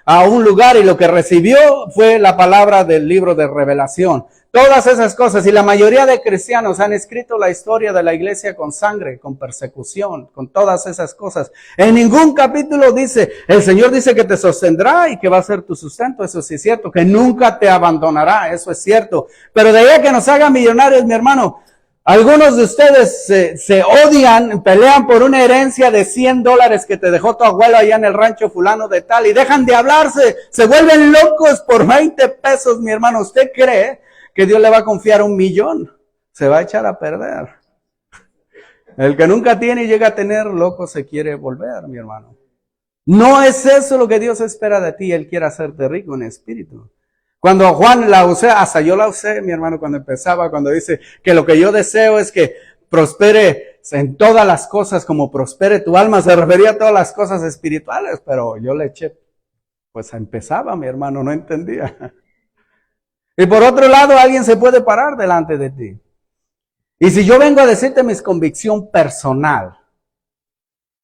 a un lugar y lo que recibió fue la palabra del libro de Revelación. Todas esas cosas, y la mayoría de cristianos han escrito la historia de la iglesia con sangre, con persecución, con todas esas cosas. En ningún capítulo dice, el Señor dice que te sostendrá y que va a ser tu sustento, eso sí es cierto, que nunca te abandonará, eso es cierto. Pero de ahí a que nos haga millonarios, mi hermano, Algunos de ustedes se odian, pelean por una herencia de $100 que te dejó tu abuelo allá en el rancho fulano de tal y dejan de hablarse, se vuelven locos por 20 pesos, mi hermano. ¿Usted cree que Dios le va a confiar 1,000,000? Se va a echar a perder. El que nunca tiene y llega a tener, loco se quiere volver, mi hermano. No es eso lo que Dios espera de ti. Él quiere hacerte rico en espíritu. Cuando Juan la usé, hasta yo la usé, mi hermano, cuando empezaba, cuando dice que lo que yo deseo es que prospere en todas las cosas como prospere tu alma, se refería a todas las cosas espirituales, pero yo le eché, pues empezaba, mi hermano, no entendía. Y por otro lado, alguien se puede parar delante de ti. Y si yo vengo a decirte mi convicción personal,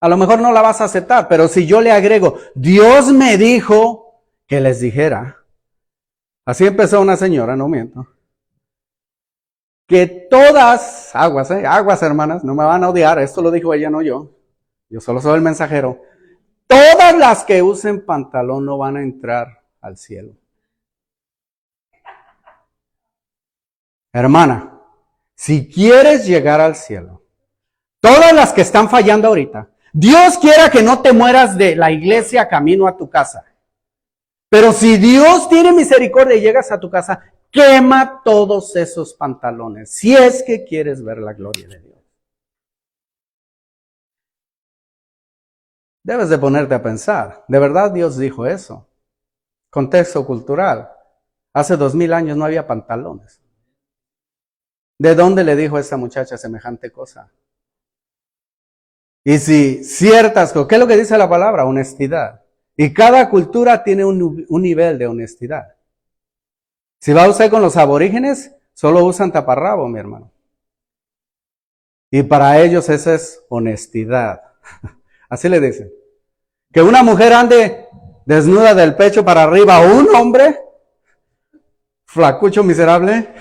a lo mejor no la vas a aceptar, pero si yo le agrego, Dios me dijo que les dijera. Así empezó una señora, no miento. Que todas, aguas hermanas, no me van a odiar, esto lo dijo ella, no yo. Yo solo soy el mensajero. Todas las que usen pantalón no van a entrar al cielo. Hermana, si quieres llegar al cielo, todas las que están fallando ahorita, Dios quiera que no te mueras de la iglesia camino a tu casa. Pero si Dios tiene misericordia y llegas a tu casa, quema todos esos pantalones, si es que quieres ver la gloria de Dios. Debes de ponerte a pensar, ¿de verdad Dios dijo eso? Contexto cultural. Hace 2000 años no había pantalones. ¿De dónde le dijo a esta muchacha semejante cosa? Y si ciertas cosas, ¿qué es lo que dice la palabra? Honestidad. Y cada cultura tiene un nivel de honestidad. Si va usted con los aborígenes, solo usan taparrabo, mi hermano. Y para ellos esa es honestidad. Así le dicen. Que una mujer ande desnuda del pecho para arriba, o un hombre, flacucho miserable,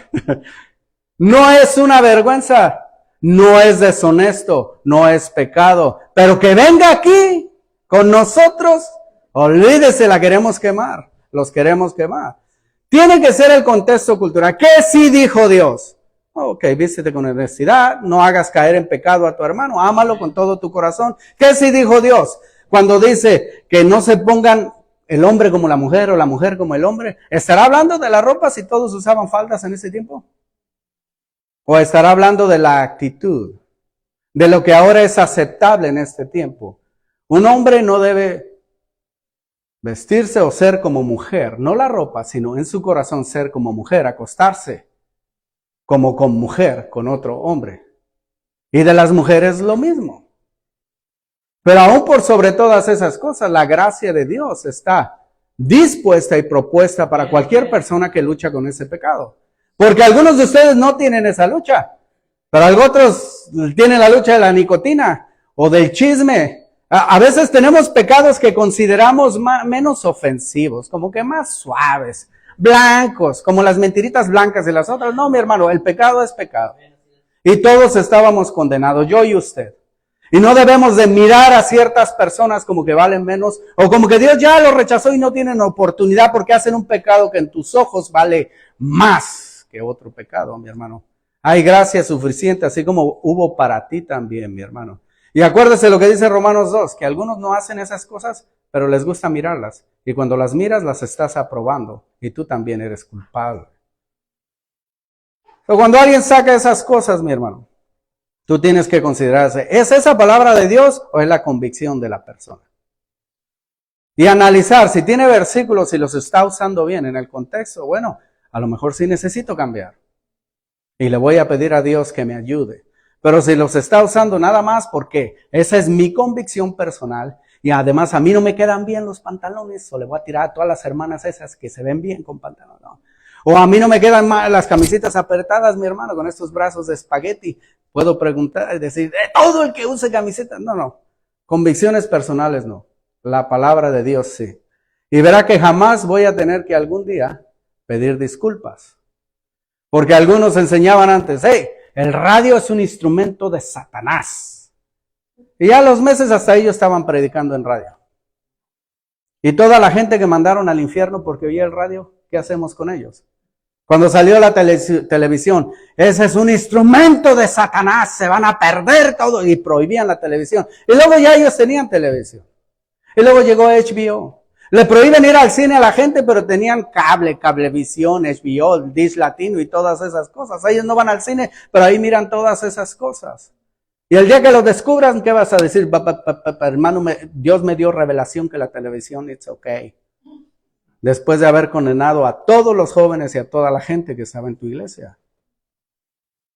no es una vergüenza, no es deshonesto, no es pecado. Pero que venga aquí con nosotros, olvídese, la queremos quemar, los queremos quemar. Tiene que ser el contexto cultural. ¿Qué sí dijo Dios? Ok, vístete con honestidad, no hagas caer en pecado a tu hermano, ámalo con todo tu corazón. ¿Qué sí dijo Dios? Cuando dice que no se pongan el hombre como la mujer o la mujer como el hombre, ¿estará hablando de la ropa si todos usaban faldas en ese tiempo? ¿O estará hablando de la actitud? De lo que ahora es aceptable en este tiempo. Un hombre no debe vestirse o ser como mujer, no la ropa, sino en su corazón ser como mujer, acostarse como con mujer, con otro hombre. Y de las mujeres lo mismo. Pero aún por sobre todas esas cosas, la gracia de Dios está dispuesta y propuesta para cualquier persona que lucha con ese pecado. Porque algunos de ustedes no tienen esa lucha, pero otros tienen la lucha de la nicotina o del chisme. A veces tenemos pecados que consideramos menos ofensivos, como que más suaves, blancos, como las mentiritas blancas de las otras. No, mi hermano, el pecado es pecado. Y todos estábamos condenados, yo y usted. Y no debemos de mirar a ciertas personas como que valen menos, o como que Dios ya los rechazó y no tienen oportunidad porque hacen un pecado que en tus ojos vale más que otro pecado, mi hermano. Hay gracia suficiente, así como hubo para ti también, mi hermano. Y acuérdese lo que dice Romanos 2, que algunos no hacen esas cosas, pero les gusta mirarlas. Y cuando las miras, las estás aprobando. Y tú también eres culpable. Pero cuando alguien saca esas cosas, mi hermano, tú tienes que considerarse, ¿es esa palabra de Dios o es la convicción de la persona? Y analizar si tiene versículos y los está usando bien en el contexto. Bueno, a lo mejor sí necesito cambiar. Y le voy a pedir a Dios que me ayude. Pero si los está usando nada más porque esa es mi convicción personal y además a mí no me quedan bien los pantalones, o le voy a tirar a todas las hermanas esas que se ven bien con pantalones, ¿no? O a mí no me quedan mal las camisitas apretadas, mi hermano, con estos brazos de espagueti. Puedo preguntar y decir, todo el que use camisetas. No. Convicciones personales no. La palabra de Dios sí. Y verá que jamás voy a tener que algún día pedir disculpas. Porque algunos enseñaban antes, el radio es un instrumento de Satanás. Y ya a los meses hasta ellos estaban predicando en radio. Y toda la gente que mandaron al infierno porque oía el radio, ¿qué hacemos con ellos? Cuando salió la televisión, ese es un instrumento de Satanás, se van a perder todo, y prohibían la televisión. Y luego ya ellos tenían televisión. Y luego llegó HBO. Le prohíben ir al cine a la gente, pero tenían cablevisión, HBO, Dish Latino y todas esas cosas. Ellos no van al cine, pero ahí miran todas esas cosas. Y el día que lo descubran, ¿qué vas a decir? Hermano, Dios me dio revelación que la televisión, it's okay. Después de haber condenado a todos los jóvenes y a toda la gente que estaba en tu iglesia.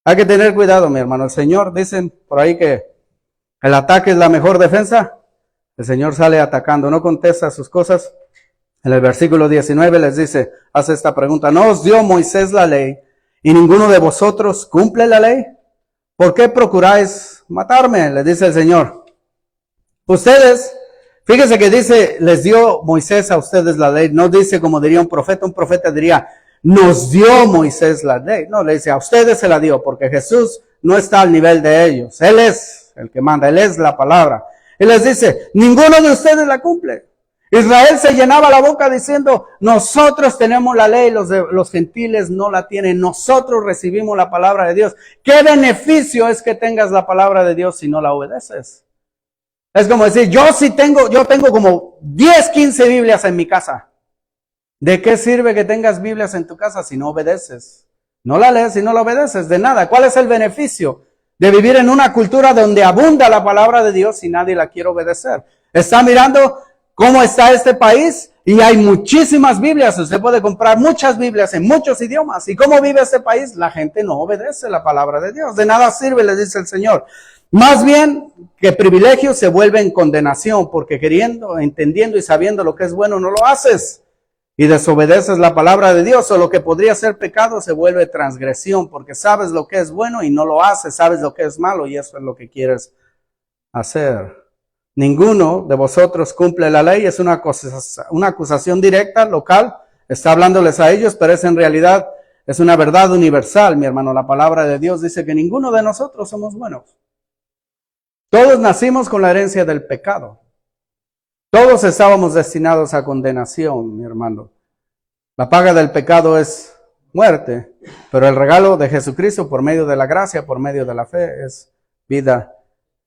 Hay que tener cuidado, mi hermano. El Señor, dicen por ahí que el ataque es la mejor defensa. El Señor sale atacando, no contesta sus cosas. En el versículo 19 les dice, hace esta pregunta, ¿no os dio Moisés la ley y ninguno de vosotros cumple la ley? ¿Por qué procuráis matarme? Le dice el Señor. Ustedes, fíjense que dice, les dio Moisés a ustedes la ley. No dice como diría un profeta diría, nos dio Moisés la ley. No, le dice, a ustedes se la dio, porque Jesús no está al nivel de ellos. Él es el que manda, Él es la palabra. Y les dice, ninguno de ustedes la cumple. Israel se llenaba la boca diciendo, nosotros tenemos la ley, los gentiles no la tienen, nosotros recibimos la palabra de Dios. ¿Qué beneficio es que tengas la palabra de Dios si no la obedeces? Es como decir, yo tengo como 10, 15 Biblias en mi casa. ¿De qué sirve que tengas Biblias en tu casa si no obedeces? No la lees si no la obedeces, de nada. ¿Cuál es el beneficio de vivir en una cultura donde abunda la palabra de Dios y nadie la quiere obedecer? Está mirando cómo está este país y hay muchísimas Biblias. Usted puede comprar muchas Biblias en muchos idiomas. ¿Y cómo vive este país? La gente no obedece la palabra de Dios. De nada sirve, le dice el Señor. Más bien que privilegio se vuelve en condenación, porque queriendo, entendiendo y sabiendo lo que es bueno no lo haces. Y desobedeces la palabra de Dios, o lo que podría ser pecado se vuelve transgresión, porque sabes lo que es bueno y no lo haces, sabes lo que es malo y eso es lo que quieres hacer. Ninguno de vosotros cumple la ley, es una acusación directa, local, está hablándoles a ellos, pero es en realidad, es una verdad universal, mi hermano. La palabra de Dios dice que ninguno de nosotros somos buenos. Todos nacimos con la herencia del pecado. Todos estábamos destinados a condenación, mi hermano. La paga del pecado es muerte, pero el regalo de Jesucristo por medio de la gracia, por medio de la fe, es vida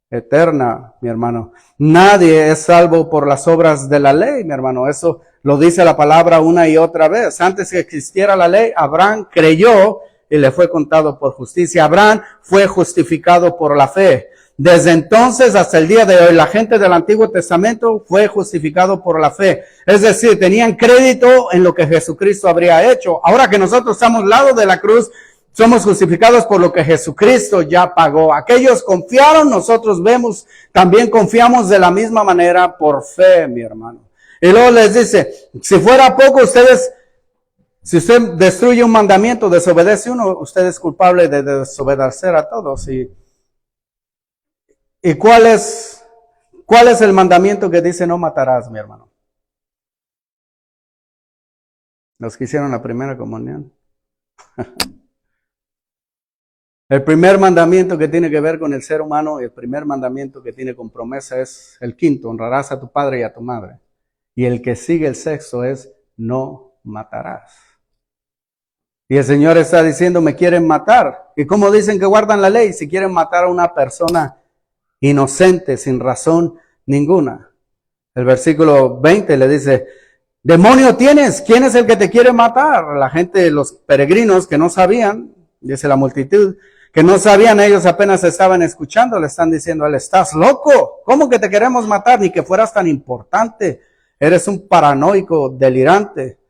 eterna, mi hermano. Nadie es salvo por las obras de la ley, mi hermano. Eso lo dice la palabra una y otra vez. Antes que existiera la ley, Abraham creyó y le fue contado por justicia. Abraham fue justificado por la fe. Desde entonces hasta el día de hoy, la gente del Antiguo Testamento fue justificado por la fe. Es decir, tenían crédito en lo que Jesucristo habría hecho. Ahora que nosotros estamos al lado de la cruz, somos justificados por lo que Jesucristo ya pagó. Aquellos confiaron, nosotros también confiamos de la misma manera por fe, mi hermano. Y luego les dice, si fuera poco, si usted destruye un mandamiento, desobedece uno, usted es culpable de desobedecer a todos. ¿Y cuál es el mandamiento que dice no matarás, mi hermano? Los que hicieron la primera comunión. El primer mandamiento que tiene que ver con el ser humano, y el primer mandamiento que tiene con promesa es el quinto, honrarás a tu padre y a tu madre. Y el que sigue el sexto es no matarás. Y el Señor está diciendo, me quieren matar. ¿Y cómo dicen que guardan la ley? Si quieren matar a una persona inocente, sin razón ninguna. El versículo 20 le dice, demonio tienes, ¿quién es el que te quiere matar? La gente, los peregrinos que no sabían, dice la multitud, que no sabían, ellos apenas estaban escuchando, le están diciendo a él, estás loco, ¿cómo que te queremos matar? Ni que fueras tan importante, eres un paranoico delirante.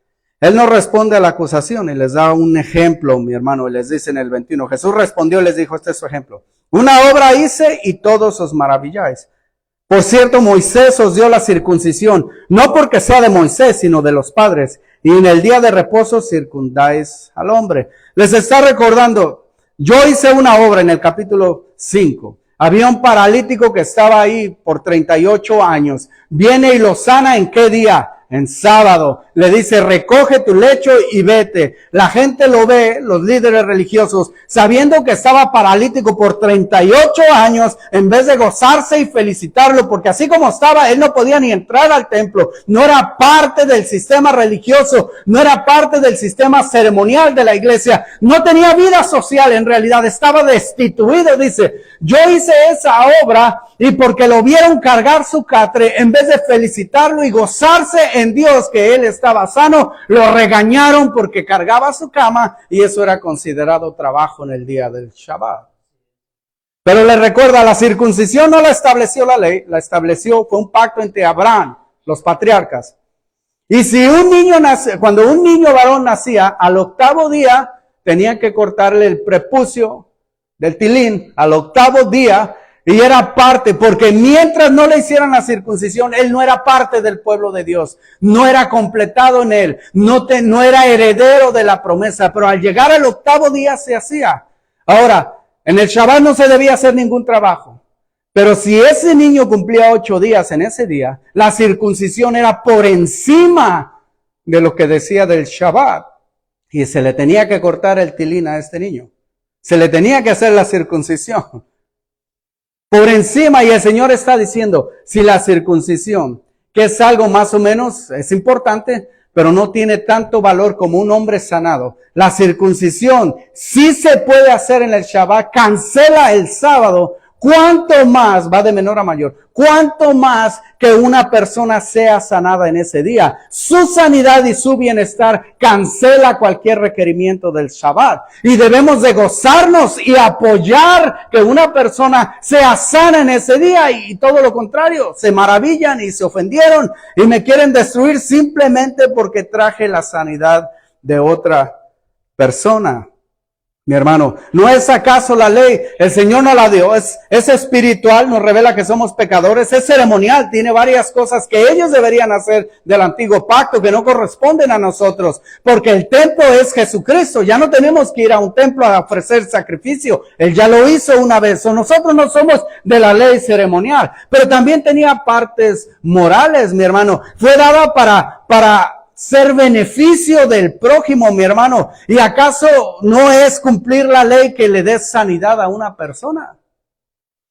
Él no responde a la acusación y les da un ejemplo, mi hermano, y les dice en el 21, Jesús respondió y les dijo, este es su ejemplo. Una obra hice y todos os maravilláis. Por cierto, Moisés os dio la circuncisión, no porque sea de Moisés, sino de los padres. Y en el día de reposo circundáis al hombre. Les está recordando, yo hice una obra en el capítulo 5. Había un paralítico que estaba ahí por 38 años. Viene y lo sana, ¿en qué día? en sábado. Le dice, recoge tu lecho y vete. La gente lo ve, los líderes religiosos, sabiendo que estaba paralítico por 38 años, en vez de gozarse y felicitarlo, porque así como estaba, él no podía ni entrar al templo. No era parte del sistema religioso, no era parte del sistema ceremonial de la iglesia. No tenía vida social en realidad, estaba destituido. Dice, yo hice esa obra y porque lo vieron cargar su catre, en vez de felicitarlo y gozarse en Dios que él estaba sano, lo regañaron porque cargaba su cama y eso era considerado trabajo en el día del Shabbat. Pero le recuerda, la circuncisión no la estableció la ley, la estableció, fue un pacto entre Abraham, los patriarcas. Y si un niño nace, cuando un niño varón nacía, al 8º día tenían que cortarle el prepucio del tilín, al 8º día. Y era parte, porque mientras no le hicieran la circuncisión, él no era parte del pueblo de Dios. No era completado en él. No era heredero de la promesa. Pero al llegar al 8º día se hacía. Ahora, en el Shabbat no se debía hacer ningún trabajo. Pero si ese niño cumplía 8 días en ese día, la circuncisión era por encima de lo que decía del Shabbat. Y se le tenía que cortar el tilín a este niño. Se le tenía que hacer la circuncisión. Por encima, y el Señor está diciendo, si la circuncisión, que es algo más o menos, es importante, pero no tiene tanto valor como un hombre sanado. La circuncisión sí se puede hacer en el Shabbat, cancela el sábado. ¿Cuánto más, va de menor a mayor, cuánto más que una persona sea sanada en ese día? Su sanidad y su bienestar cancela cualquier requerimiento del Shabbat. Y debemos de gozarnos y apoyar que una persona sea sana en ese día, y todo lo contrario, se maravillan y se ofendieron y me quieren destruir simplemente porque traje la sanidad de otra persona. Mi hermano, ¿no es acaso la ley? El Señor no la dio, es espiritual, nos revela que somos pecadores, es ceremonial, tiene varias cosas que ellos deberían hacer del antiguo pacto que no corresponden a nosotros, porque el templo es Jesucristo, ya no tenemos que ir a un templo a ofrecer sacrificio, Él ya lo hizo una vez, nosotros no somos de la ley ceremonial, pero también tenía partes morales, mi hermano, fue dada para ser beneficio del prójimo, mi hermano. ¿Y acaso no es cumplir la ley que le des sanidad a una persona?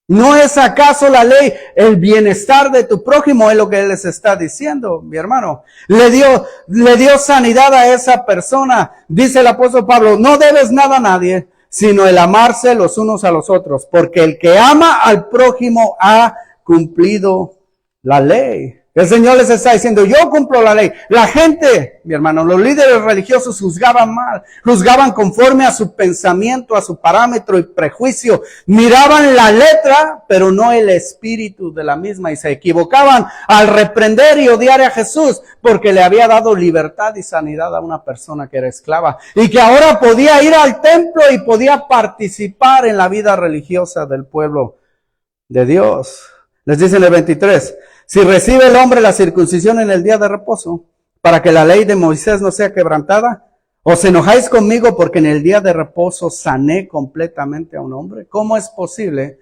¿No es acaso la ley el bienestar de tu prójimo? Es lo que Él les está diciendo, mi hermano. Le dio sanidad a esa persona. Dice el apóstol Pablo, no debes nada a nadie, sino el amarse los unos a los otros, porque el que ama al prójimo ha cumplido la ley. El Señor les está diciendo, yo cumplo la ley. La gente, mi hermano, los líderes religiosos juzgaban mal, juzgaban conforme a su pensamiento, a su parámetro y prejuicio. Miraban la letra, pero no el espíritu de la misma, y se equivocaban al reprender y odiar a Jesús, porque le había dado libertad y sanidad a una persona que era esclava, y que ahora podía ir al templo y podía participar en la vida religiosa del pueblo de Dios. Les dice en el 23, si recibe el hombre la circuncisión en el día de reposo, para que la ley de Moisés no sea quebrantada, ¿os enojáis conmigo porque en el día de reposo sané completamente a un hombre? ¿Cómo es posible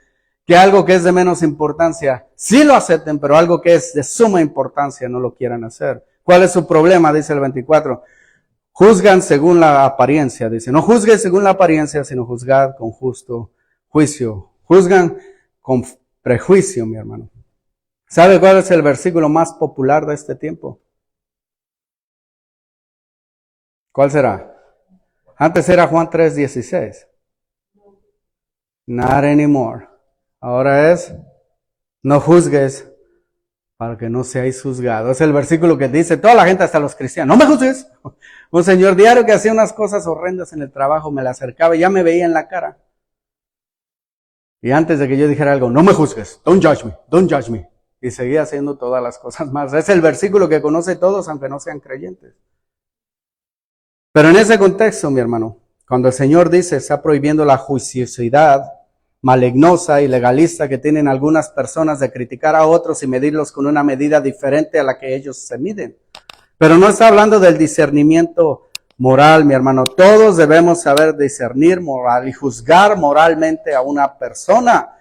que algo que es de menos importancia sí lo acepten, pero algo que es de suma importancia no lo quieran hacer? ¿Cuál es su problema? Dice el 24. Juzgan según la apariencia, dice. No juzgues según la apariencia, sino juzgad con justo juicio. Juzgan con prejuicio, mi hermano. ¿Sabe cuál es el versículo más popular de este tiempo? ¿Cuál será? Antes era Juan 3:16. Not anymore. Ahora es, no juzgues para que no seáis juzgados. Es el versículo que dice toda la gente, hasta los cristianos, no me juzgues. Un señor diario que hacía unas cosas horrendas en el trabajo, me la acercaba y ya me veía en la cara. Y antes de que yo dijera algo, no me juzgues, don't judge me, don't judge me. Y seguía haciendo todas las cosas más. Es el versículo que conoce todos, aunque no sean creyentes. Pero en ese contexto, mi hermano, cuando el Señor dice, está prohibiendo la juiciosidad malignosa y legalista que tienen algunas personas de criticar a otros y medirlos con una medida diferente a la que ellos se miden. Pero no está hablando del discernimiento moral, mi hermano. Todos debemos saber discernir moral y juzgar moralmente a una persona.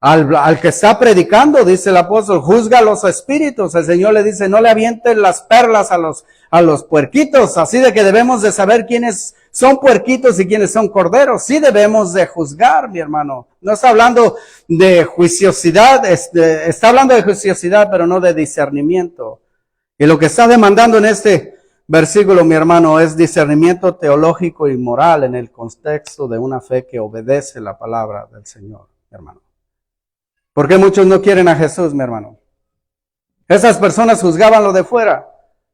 Al que está predicando, dice el apóstol, juzga a los espíritus. El Señor le dice, no le avienten las perlas a los puerquitos, así de que debemos de saber quiénes son puerquitos y quiénes son corderos. Sí debemos de juzgar, mi hermano. No está hablando de juiciosidad, está hablando de juiciosidad, pero no de discernimiento. Y lo que está demandando en este versículo, mi hermano, es discernimiento teológico y moral en el contexto de una fe que obedece la palabra del Señor, mi hermano. ¿Por qué muchos no quieren a Jesús, mi hermano? Esas personas juzgaban lo de fuera.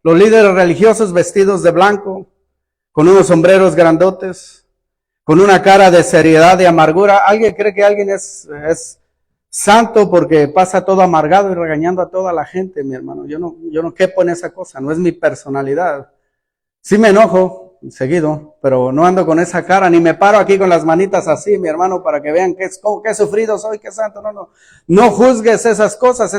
Los líderes religiosos vestidos de blanco, con unos sombreros grandotes, con una cara de seriedad y amargura. ¿Alguien cree que alguien es santo porque pasa todo amargado y regañando a toda la gente, mi hermano? Yo no quepo en esa cosa, no es mi personalidad. Sí me enojo seguido, pero no ando con esa cara, ni me paro aquí con las manitas así, mi hermano, para que vean qué sufrido soy, qué santo. No juzgues esas cosas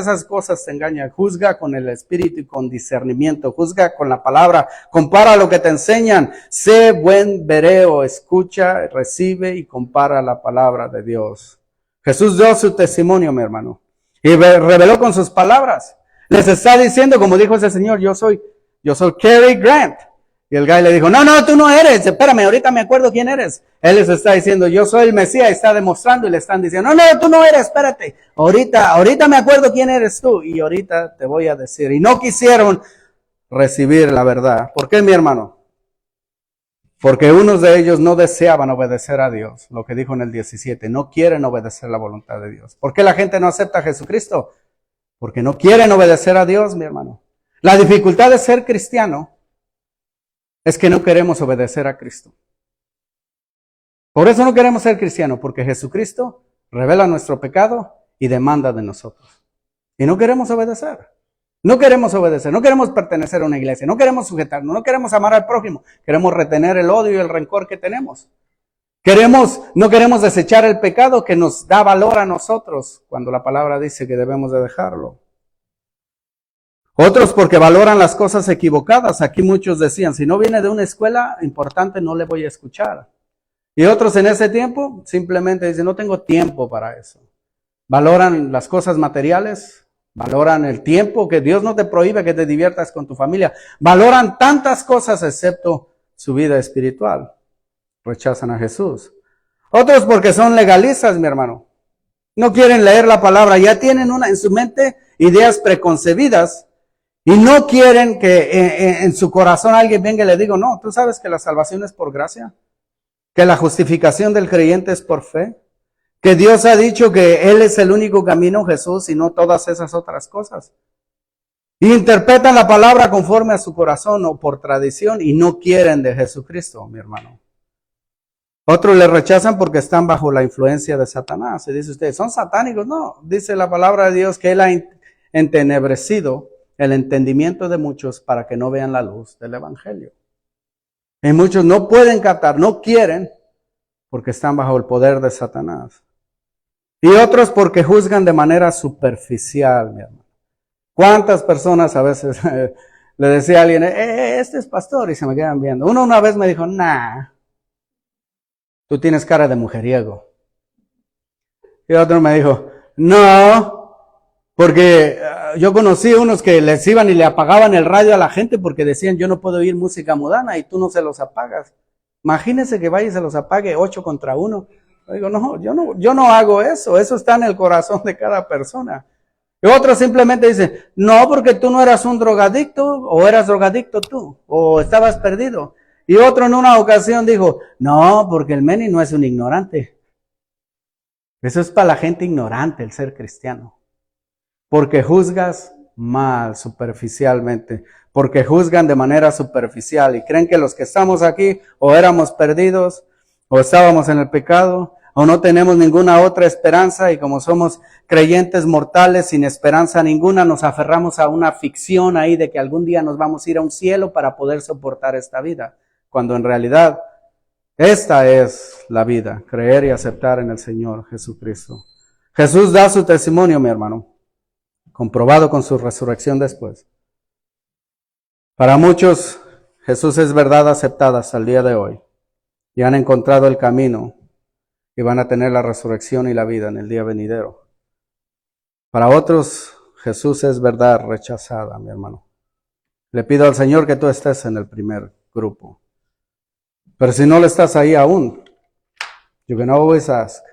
te engañan. Juzga con el espíritu y con discernimiento, juzga con la palabra, compara lo que te enseñan, sé buen bereo, escucha, recibe y compara la palabra de Dios. Jesús dio su testimonio, mi hermano, y reveló con sus palabras. Les está diciendo, como dijo ese señor, yo soy Cary Grant. Y el guy le dijo, no, tú no eres, espérame, ahorita me acuerdo quién eres. Él les está diciendo, yo soy el Mesías, y está demostrando, y le están diciendo, no, tú no eres, espérate, ahorita me acuerdo quién eres tú, y ahorita te voy a decir. Y no quisieron recibir la verdad. ¿Por qué, mi hermano? Porque unos de ellos no deseaban obedecer a Dios, lo que dijo en el 17, no quieren obedecer la voluntad de Dios. ¿Por qué la gente no acepta a Jesucristo? Porque no quieren obedecer a Dios, mi hermano. La dificultad de ser cristiano es que no queremos obedecer a Cristo. Por eso no queremos ser cristianos, porque Jesucristo revela nuestro pecado y demanda de nosotros. Y no queremos obedecer. No queremos obedecer, no queremos pertenecer a una iglesia, no queremos sujetarnos, no queremos amar al prójimo, queremos retener el odio y el rencor que tenemos. No queremos desechar el pecado que nos da valor a nosotros, cuando la palabra dice que debemos de dejarlo. Otros porque valoran las cosas equivocadas. Aquí muchos decían, si no viene de una escuela importante no le voy a escuchar. Y otros en ese tiempo simplemente dicen, no tengo tiempo para eso. Valoran las cosas materiales, valoran el tiempo, que Dios no te prohíbe que te diviertas con tu familia. Valoran tantas cosas excepto su vida espiritual. Rechazan a Jesús. Otros porque son legalistas, mi hermano. No quieren leer la palabra, ya tienen en su mente ideas preconcebidas. Y no quieren que en su corazón alguien venga y le diga, no, tú sabes que la salvación es por gracia, que la justificación del creyente es por fe, que Dios ha dicho que Él es el único camino, Jesús, y no todas esas otras cosas. Y interpretan la palabra conforme a su corazón o por tradición y no quieren de Jesucristo, mi hermano. Otros le rechazan porque están bajo la influencia de Satanás. Se dice usted, ¿son satánicos? No, dice la palabra de Dios que Él ha entenebrecido el entendimiento de muchos para que no vean la luz del evangelio. Y muchos no pueden captar, no quieren, porque están bajo el poder de Satanás. Y otros porque juzgan de manera superficial, mi hermano. ¿Cuántas personas a veces le decía a alguien, este es pastor, y se me quedan viendo? Uno una vez me dijo, tú tienes cara de mujeriego. Y otro me dijo, no, porque yo conocí unos que les iban y le apagaban el radio a la gente porque decían, yo no puedo oír música mundana y tú no se los apagas. Imagínense que vaya y se los apague 8 contra 1. Yo digo, yo no hago eso está en el corazón de cada persona. Y otros simplemente dicen, no, porque tú no eras un drogadicto, o eras drogadicto tú, o estabas perdido. Y otro en una ocasión dijo, no, porque el Meni no es un ignorante. Eso es para la gente ignorante, el ser cristiano. Porque juzgas mal, superficialmente. Porque juzgan de manera superficial y creen que los que estamos aquí o éramos perdidos, o estábamos en el pecado, o no tenemos ninguna otra esperanza, y como somos creyentes mortales sin esperanza ninguna, nos aferramos a una ficción ahí de que algún día nos vamos a ir a un cielo para poder soportar esta vida, cuando en realidad esta es la vida, creer y aceptar en el Señor Jesucristo. Jesús da su testimonio, mi hermano, comprobado con su resurrección después. Para muchos, Jesús es verdad aceptada hasta el día de hoy, y han encontrado el camino, y van a tener la resurrección y la vida en el día venidero. Para otros, Jesús es verdad rechazada, mi hermano. Le pido al Señor que tú estés en el primer grupo. Pero si no le estás ahí aún, you can always ask.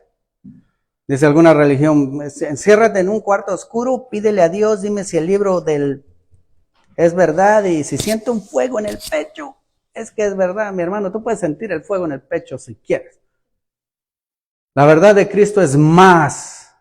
Dice alguna religión, enciérrate en un cuarto oscuro, pídele a Dios, dime si el libro es verdad, y si siento un fuego en el pecho, es que es verdad, mi hermano. Tú puedes sentir el fuego en el pecho si quieres. La verdad de Cristo es más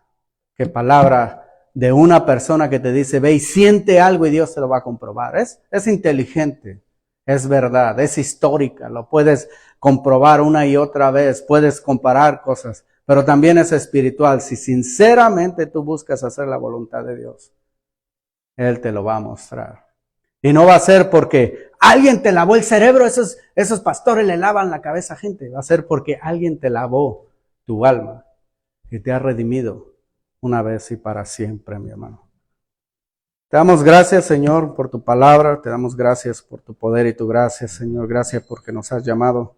que palabra de una persona que te dice, ve y siente algo y Dios te lo va a comprobar. Es inteligente, es verdad, es histórica, lo puedes comprobar una y otra vez, puedes comparar cosas, pero también es espiritual. Si sinceramente tú buscas hacer la voluntad de Dios, Él te lo va a mostrar. Y no va a ser porque alguien te lavó el cerebro, esos pastores le lavan la cabeza a gente, va a ser porque alguien te lavó tu alma y te ha redimido una vez y para siempre, mi hermano. Te damos gracias, Señor, por tu palabra. Te damos gracias por tu poder y tu gracia, Señor. Gracias porque nos has llamado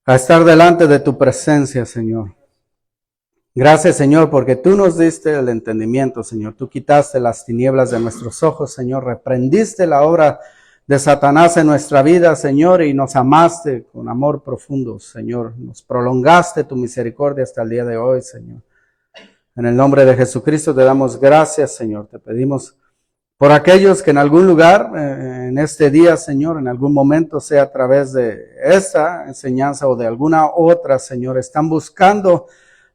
a estar delante de tu presencia, Señor. Gracias, Señor, porque tú nos diste el entendimiento, Señor. Tú quitaste las tinieblas de nuestros ojos, Señor. Reprendiste la obra de Satanás en nuestra vida, Señor, y nos amaste con amor profundo, Señor. Nos prolongaste tu misericordia hasta el día de hoy, Señor. En el nombre de Jesucristo te damos gracias, Señor. Te pedimos por aquellos que en algún lugar, en este día, Señor, en algún momento, sea a través de esta enseñanza o de alguna otra, Señor, están buscando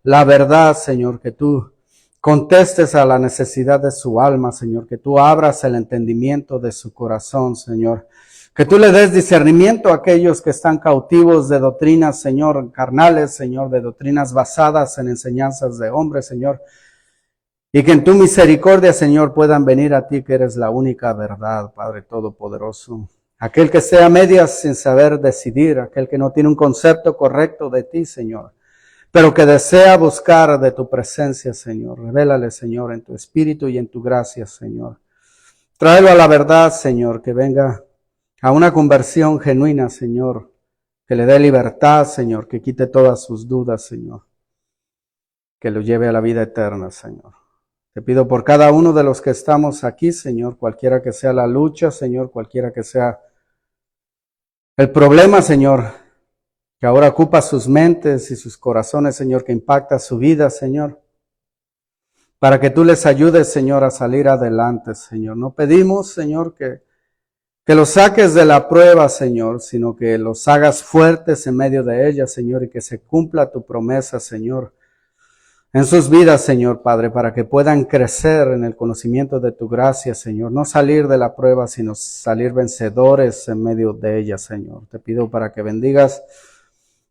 la verdad, Señor, que tú contestes a la necesidad de su alma, Señor, que tú abras el entendimiento de su corazón, Señor. Que tú le des discernimiento a aquellos que están cautivos de doctrinas, Señor, carnales, Señor, de doctrinas basadas en enseñanzas de hombres, Señor. Y que en tu misericordia, Señor, puedan venir a ti, que eres la única verdad, Padre Todopoderoso. Aquel que sea a medias sin saber decidir, aquel que no tiene un concepto correcto de ti, Señor, pero que desea buscar de tu presencia, Señor. Revélale, Señor, en tu espíritu y en tu gracia, Señor. Tráelo a la verdad, Señor, que venga a una conversión genuina, Señor, que le dé libertad, Señor, que quite todas sus dudas, Señor, que lo lleve a la vida eterna, Señor. Te pido por cada uno de los que estamos aquí, Señor, cualquiera que sea la lucha, Señor, cualquiera que sea el problema, Señor, que ahora ocupa sus mentes y sus corazones, Señor, que impacta su vida, Señor, para que tú les ayudes, Señor, a salir adelante, Señor. No pedimos, Señor, que los saques de la prueba, Señor, sino que los hagas fuertes en medio de ella, Señor, y que se cumpla tu promesa, Señor, en sus vidas, Señor Padre, para que puedan crecer en el conocimiento de tu gracia, Señor. No salir de la prueba, sino salir vencedores en medio de ella, Señor. Te pido para que bendigas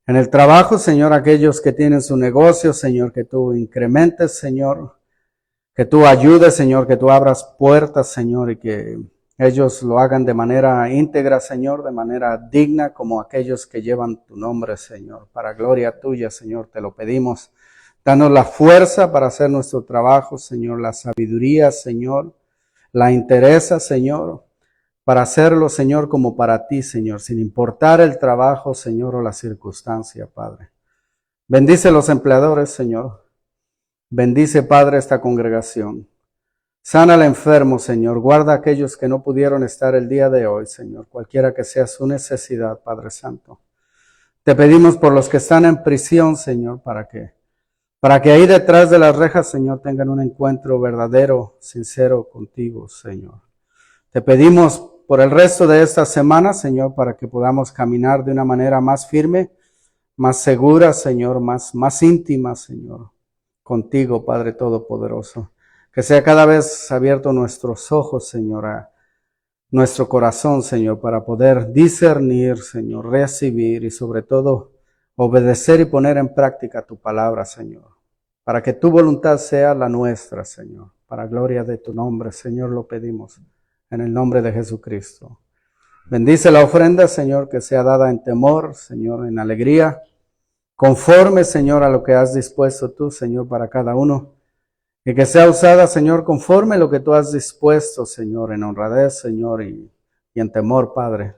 en el trabajo, Señor, aquellos que tienen su negocio, Señor, que tú incrementes, Señor, que tú ayudes, Señor, que tú abras puertas, Señor, y que ellos lo hagan de manera íntegra, Señor, de manera digna, como aquellos que llevan tu nombre, Señor. Para gloria tuya, Señor, te lo pedimos. Danos la fuerza para hacer nuestro trabajo, Señor, la sabiduría, Señor, la entereza, Señor, para hacerlo, Señor, como para ti, Señor, sin importar el trabajo, Señor, o la circunstancia, Padre. Bendice los empleadores, Señor. Bendice, Padre, esta congregación. Sana al enfermo, Señor. Guarda a aquellos que no pudieron estar el día de hoy, Señor, cualquiera que sea su necesidad, Padre Santo. Te pedimos por los que están en prisión, Señor, para que ahí detrás de las rejas, Señor, tengan un encuentro verdadero, sincero contigo, Señor. Te pedimos por el resto de esta semana, Señor, para que podamos caminar de una manera más firme, más segura, Señor, más íntima, Señor, contigo, Padre Todopoderoso. Que sea cada vez abierto nuestros ojos, Señor, a nuestro corazón, Señor, para poder discernir, Señor, recibir y sobre todo obedecer y poner en práctica tu palabra, Señor. Para que tu voluntad sea la nuestra, Señor. Para gloria de tu nombre, Señor, lo pedimos. En el nombre de Jesucristo. Bendice la ofrenda, Señor, que sea dada en temor, Señor, en alegría. Conforme, Señor, a lo que has dispuesto tú, Señor, para cada uno. Y que sea usada, Señor, conforme a lo que tú has dispuesto, Señor, en honradez, Señor, y en temor, Padre.